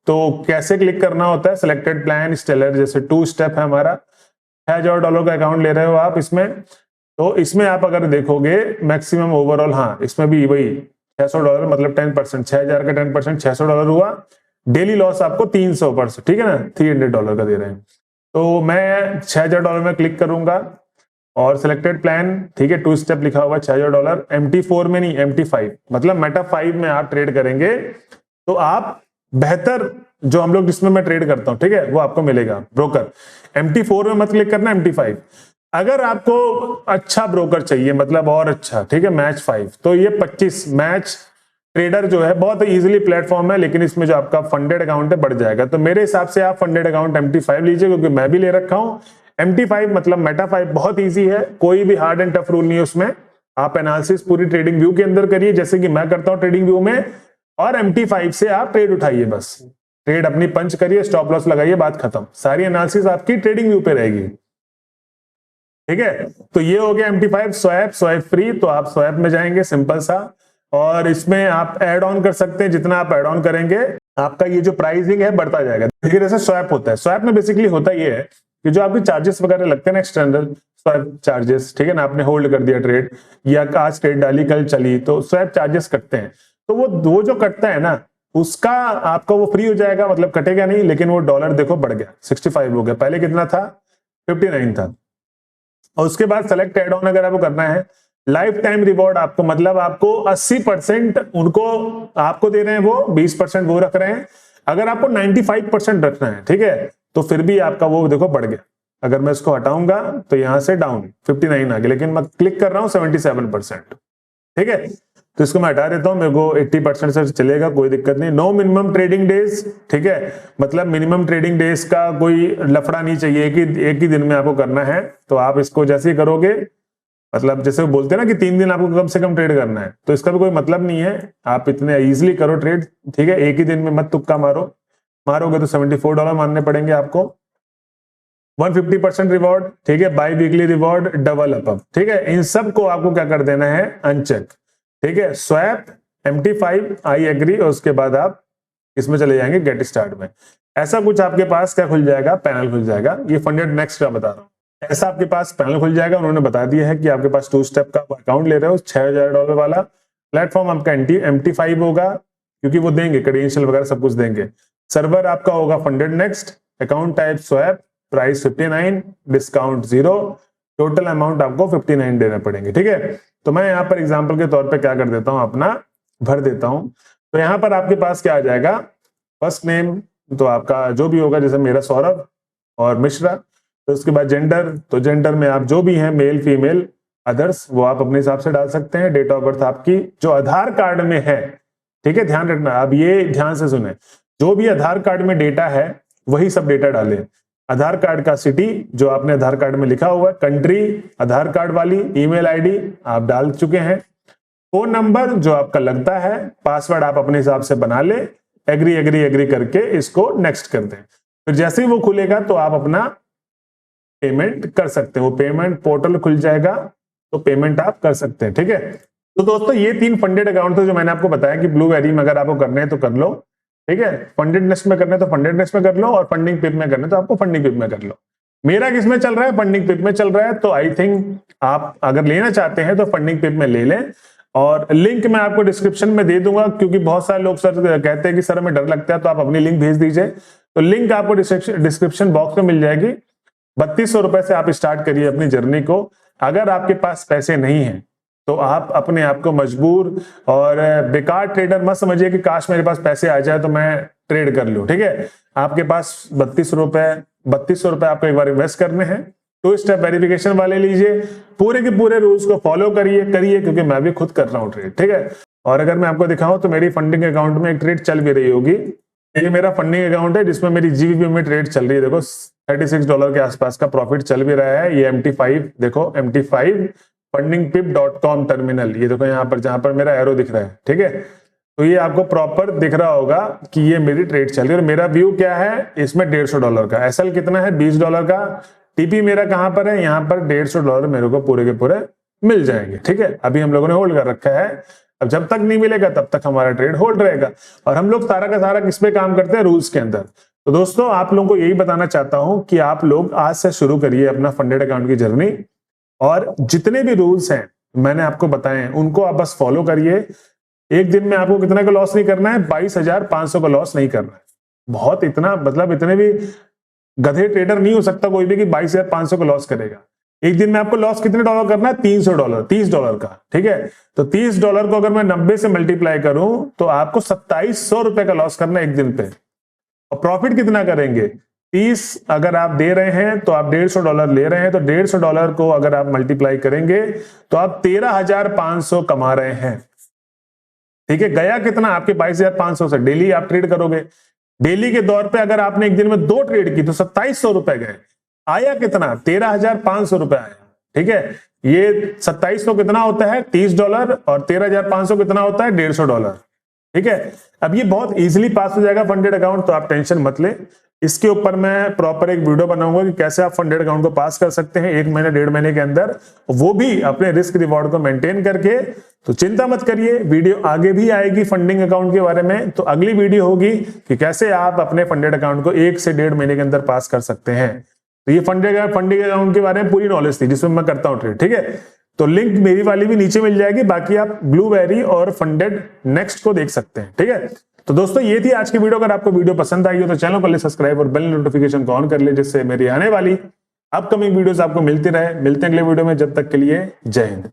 तो कैसे क्लिक करना होता है, सिलेक्टेड प्लान स्टेलर, जैसे 2 स्टेप है हमारा, $6,000 का अकाउंट ले रहे हो आप इसमें, तो इसमें आप अगर देखोगे मैक्सिमम ओवरऑल, हाँ इसमें भी वही $600 मतलब 10%, 6000 का 10% $600 हुआ। डेली लॉस आपको 300%, ठीक है ना, $300 का दे रहे हैं। तो मैं $6000 में क्लिक करूंगा और सिलेक्टेड प्लान, ठीक है, 2 स्टेप लिखा हुआ $6000, MT4 में नहीं MT5 मतलब मेटा 5 में आप ट्रेड करेंगे तो आप बेहतर जो हम लोग जिसमें मैं ट्रेड करता हूं, ठीक है, वो आपको मिलेगा ब्रोकर। MT4 में मत क्लिक करना, MT5। अगर आपको अच्छा ब्रोकर चाहिए मतलब और अच्छा, ठीक है, मैच 5, तो ये 25 मैच ट्रेडर जो है बहुत इजीली प्लेटफॉर्म है, लेकिन इसमें जो आपका फंडेड अकाउंट है बढ़ जाएगा। तो मेरे हिसाब से आप फंडेड अकाउंट MT5 लीजिए, क्योंकि मैं भी ले रखा हूं। MT5 मतलब मेटा 5 बहुत इजी है, कोई भी हार्ड एंड टफ रूल नहीं है उसमें। आप एनालिसिस पूरी ट्रेडिंग व्यू के अंदर करिए जैसे कि मैं करता हूं ट्रेडिंग व्यू में, और MT5 से आप ट्रेड उठाइए, बस ट्रेड अपनी पंच करिए, स्टॉप लॉस लगाइए, बात खत्म। सारी एनालिसिस आपकी ट्रेडिंग व्यू पे रहेगी, ठीक है। तो ये हो गया MT5 स्वैप फ्री। तो आप स्वैप में जाएंगे, सिंपल सा, और इसमें आप ऐड ऑन कर सकते हैं। जितना आप ऐड ऑन करेंगे आपका ये जो प्राइसिंग है बढ़ता जाएगा। देखिए जैसे स्वैप होता है, स्वैप में बेसिकली होता ये है कि जो आपके चार्जेस वगैरह लगते हैं ना, एक्सटर्नल स्वैप चार्जेस, ठीक है ना, आपने होल्ड कर दिया ट्रेड या आज ट्रेड डाली कल चली, तो स्वैप चार्जेस कटते हैं। तो वो जो कटता है ना, उसका आपका वो फ्री हो जाएगा, मतलब कटेगा नहीं, लेकिन वो डॉलर देखो बढ़ गया, 65 हो गया, पहले कितना था, 59 था। और उसके बाद सेलेक्ट एड ऑन अगर आपको करना है, लाइफ टाइम रिवॉर्ड आपको, मतलब आपको 80% उनको आपको दे रहे हैं, वो 20% वो रख रहे हैं। अगर आपको 95% रखना है, ठीक है, तो फिर भी आपका वो देखो बढ़ गया। अगर मैं इसको हटाऊंगा तो यहां से डाउन 59 आ गया, लेकिन मैं क्लिक कर रहा हूं 77%, ठीक है। तो इसको मैं हटा देता हूं, मेरे को 80% से चलेगा, कोई दिक्कत नहीं। नो मिनिमम ट्रेडिंग डेज, ठीक है, मतलब मिनिमम ट्रेडिंग डेज का कोई लफड़ा नहीं चाहिए कि एक ही दिन में आपको करना है। तो आप इसको जैसे ही करोगे, मतलब जैसे वो बोलते हैं ना कि 3 दिन आपको कम से कम ट्रेड करना है, तो इसका भी कोई मतलब नहीं है। आप इतने इजीली करो ट्रेड, ठीक है, एक ही दिन में मत तुक्का मारोगे तो $74 मानने पड़ेंगे आपको। 150% रिवॉर्ड, ठीक है, by weekly reward, double up, ठीक है, इन सब को आपको क्या कर देना है, अनचेक, ठीक है। स्वैप, MT5, आई एग्री, और उसके बाद आप इसमें चले जाएंगे गेट स्टार्ट में। ऐसा कुछ आपके पास क्या खुल जाएगा, पैनल खुल जाएगा। ये फंडेड नेक्स्ट का बता रहा हूँ, ऐसा आपके पास पैनल खुल जाएगा। उन्होंने बता दिया है कि आपके पास 2 स्टेप का अकाउंट ले रहे हो, $6000 वाला प्लेटफॉर्म आपका MT5 होगा, क्योंकि वो देंगे क्रेडेंशियल वगैरह सब कुछ देंगे। सर्वर आपका होगा funded next, account type swap, price 59, discount 0, total amount आपको 59 देने पड़ेंगे, ठीक है। तो मैं यहाँ पर एग्जांपल के तौर पे क्या कर देता हूँ, अपना भर देता हूँ। तो यहाँ पर आपके पास क्या आ जाएगा, फर्स्ट नेम तो आपका जो भी होगा, जैसे मेरा सौरभ और मिश्रा। तो उसके बाद जेंडर, तो जेंडर में आप जो भी हैं, मेल फीमेल अदर्स, वो आप अपने हिसाब से डाल सकते हैं। डेट ऑफ बर्थ आपकी जो आधार कार्ड में है, ठीक है, ध्यान रखना, अब ये ध्यान से सुने, जो भी आधार कार्ड में डेटा है वही सब डेटा डालें। आधार कार्ड का सिटी जो आपने आधार कार्ड में लिखा हुआ है, कंट्री आधार कार्ड वाली, ईमेल आईडी आप डाल चुके हैं, फोन नंबर जो आपका लगता है, पासवर्ड आप अपने हिसाब से बना ले, एग्री एग्री एग्री करके इसको नेक्स्ट कर दें। फिर जैसे ही वो खुलेगा तो आप अपना पेमेंट कर सकते हैं, वो पेमेंट पोर्टल खुल जाएगा, तो पेमेंट आप कर सकते हैं, ठीक है। तो दोस्तों ये 3 फंडेड अकाउंट थे जो मैंने आपको बताया कि ब्लूबेरी में अगर आपको करने हैं तो कर लो, ठीक है, फंडेड नेक्स्ट में करना है तो फंडेड नेक्स्ट में कर लो, और फंडिंग पिप में करना है तो आपको फंडिंग पिप में कर लो। मेरा किस में चल रहा है, फंडिंग पिप में चल रहा है, तो आई थिंक आप अगर लेना चाहते हैं तो फंडिंग पिप में ले लें, और लिंक मैं आपको डिस्क्रिप्शन में दे दूंगा, क्योंकि बहुत सारे लोग सर कहते हैं कि सर हमें डर लगता है, तो आप अपनी लिंक भेज दीजिए। तो लिंक आपको डिस्क्रिप्शन बॉक्स में मिल जाएगी। 3200 रुपए से आप स्टार्ट करिए अपनी जर्नी को। अगर आपके पास पैसे नहीं हैं तो आप अपने आप को मजबूर और बेकार ट्रेडर मत समझिए कि काश मेरे पास पैसे आ जाए तो मैं ट्रेड कर लूं, ठीक है। आपके पास 3200 रुपए आपको एक बार इन्वेस्ट करने हैं, 2 स्टेप वेरिफिकेशन वाले लीजिए, पूरे के पूरे रूल्स को फॉलो करिए, क्योंकि मैं भी खुद कर रहा हूँ ट्रेड, ठीक है। और अगर मैं आपको दिखाऊं तो मेरी फंडिंग अकाउंट में एक ट्रेड चल भी रही होगी, ये मेरा फंडिंग अकाउंट है जिसमें मेरी जीबीपी में ट्रेड चल रही है, देखो $36 के आसपास का प्रॉफिट चल भी रहा है। ये MT5 देखो, MT5 fundingpip.com टर्मिनल, ये देखो यहाँ पर जहां पर मेरा एरो दिख रहा है, ठीक है। तो ये आपको प्रॉपर दिख रहा होगा कि ये मेरी ट्रेड चल रही है। और मेरा व्यू क्या है, इसमें $150 का, एसएल कितना है, $20 का, टीपी मेरा कहां पर है, यहाँ पर $150 मेरे को पूरे के पूरे मिल जाएंगे, ठीक है। अभी हम लोगों ने होल्ड कर रखा है, अब जब तक नहीं मिलेगा तब तक हमारा ट्रेड होल्ड रहेगा। और हम लोग सारा का सारा किस पे काम करते हैं, रूल्स के अंदर। तो दोस्तों आप लोगों को यही बताना चाहता हूं कि आप लोग आज से शुरू करिए अपना फंडेड अकाउंट की जर्नी, और जितने भी रूल्स हैं मैंने आपको बताए हैं उनको आप बस फॉलो करिए। एक दिन में आपको कितना का लॉस नहीं करना है, 22,500 का लॉस नहीं करना है। बहुत इतना मतलब इतने भी गधे ट्रेडर नहीं हो सकता कोई भी कि 22,500 का लॉस करेगा। एक दिन में आपको लॉस कितने डॉलर करना है, $300, $30 का, ठीक है। तो $30 को अगर मैं 90 से मल्टीप्लाई करूं तो आपको 2700 रुपए का लॉस करना है एक दिन पे। और प्रॉफिट कितना करेंगे, 30 अगर आप दे रहे हैं तो आप $150 ले रहे हैं, तो $150 को अगर आप मल्टीप्लाई करेंगे तो आप 13,500 कमा रहे हैं, ठीक है। गया कितना आपके 22,500 से, डेली आप ट्रेड करोगे, डेली के दौर पे अगर आपने एक दिन में 2 ट्रेड की तो 2700 रुपए गए। आया कितना, 13,500 रुपए आया, ठीक है। ये 2700 कितना होता है, $30, और 13,500 कितना होता है, $150, ठीक है। अब ये बहुत इजीली पास हो जाएगा फंडेड अकाउंट, तो आप टेंशन मत ले। इसके ऊपर मैं प्रॉपर एक वीडियो बनाऊंगा कि कैसे आप फंडेड अकाउंट को पास कर सकते हैं 1 महीने 1.5 महीने के अंदर, वो भी अपने रिस्क रिवॉर्ड को मेंटेन करके। तो चिंता मत करिए, वीडियो आगे भी आएगी फंडिंग अकाउंट के बारे में। तो अगली वीडियो होगी कि कैसे आप अपने फंडेड अकाउंट को 1 से 1.5 महीने के अंदर पास कर सकते हैं। तो ये फंडिंग अकाउंट के बारे में पूरी नॉलेज थी जिसमें मैं करता हूं ट्रेड, ठीक है। तो लिंक मेरी वाली भी नीचे मिल जाएगी, बाकी आप ब्लूबेरी और फंडेड नेक्स्ट को देख सकते हैं, ठीक है। तो दोस्तों ये थी आज की वीडियो। अगर आपको वीडियो पसंद आई हो तो चैनल को सब्सक्राइब और बेल नोटिफिकेशन को ऑन कर ले, जिससे मेरी आने वाली अपकमिंग वीडियोस आपको मिलती रहे। मिलते हैं अगले वीडियो में, जब तक के लिए जय हिंद।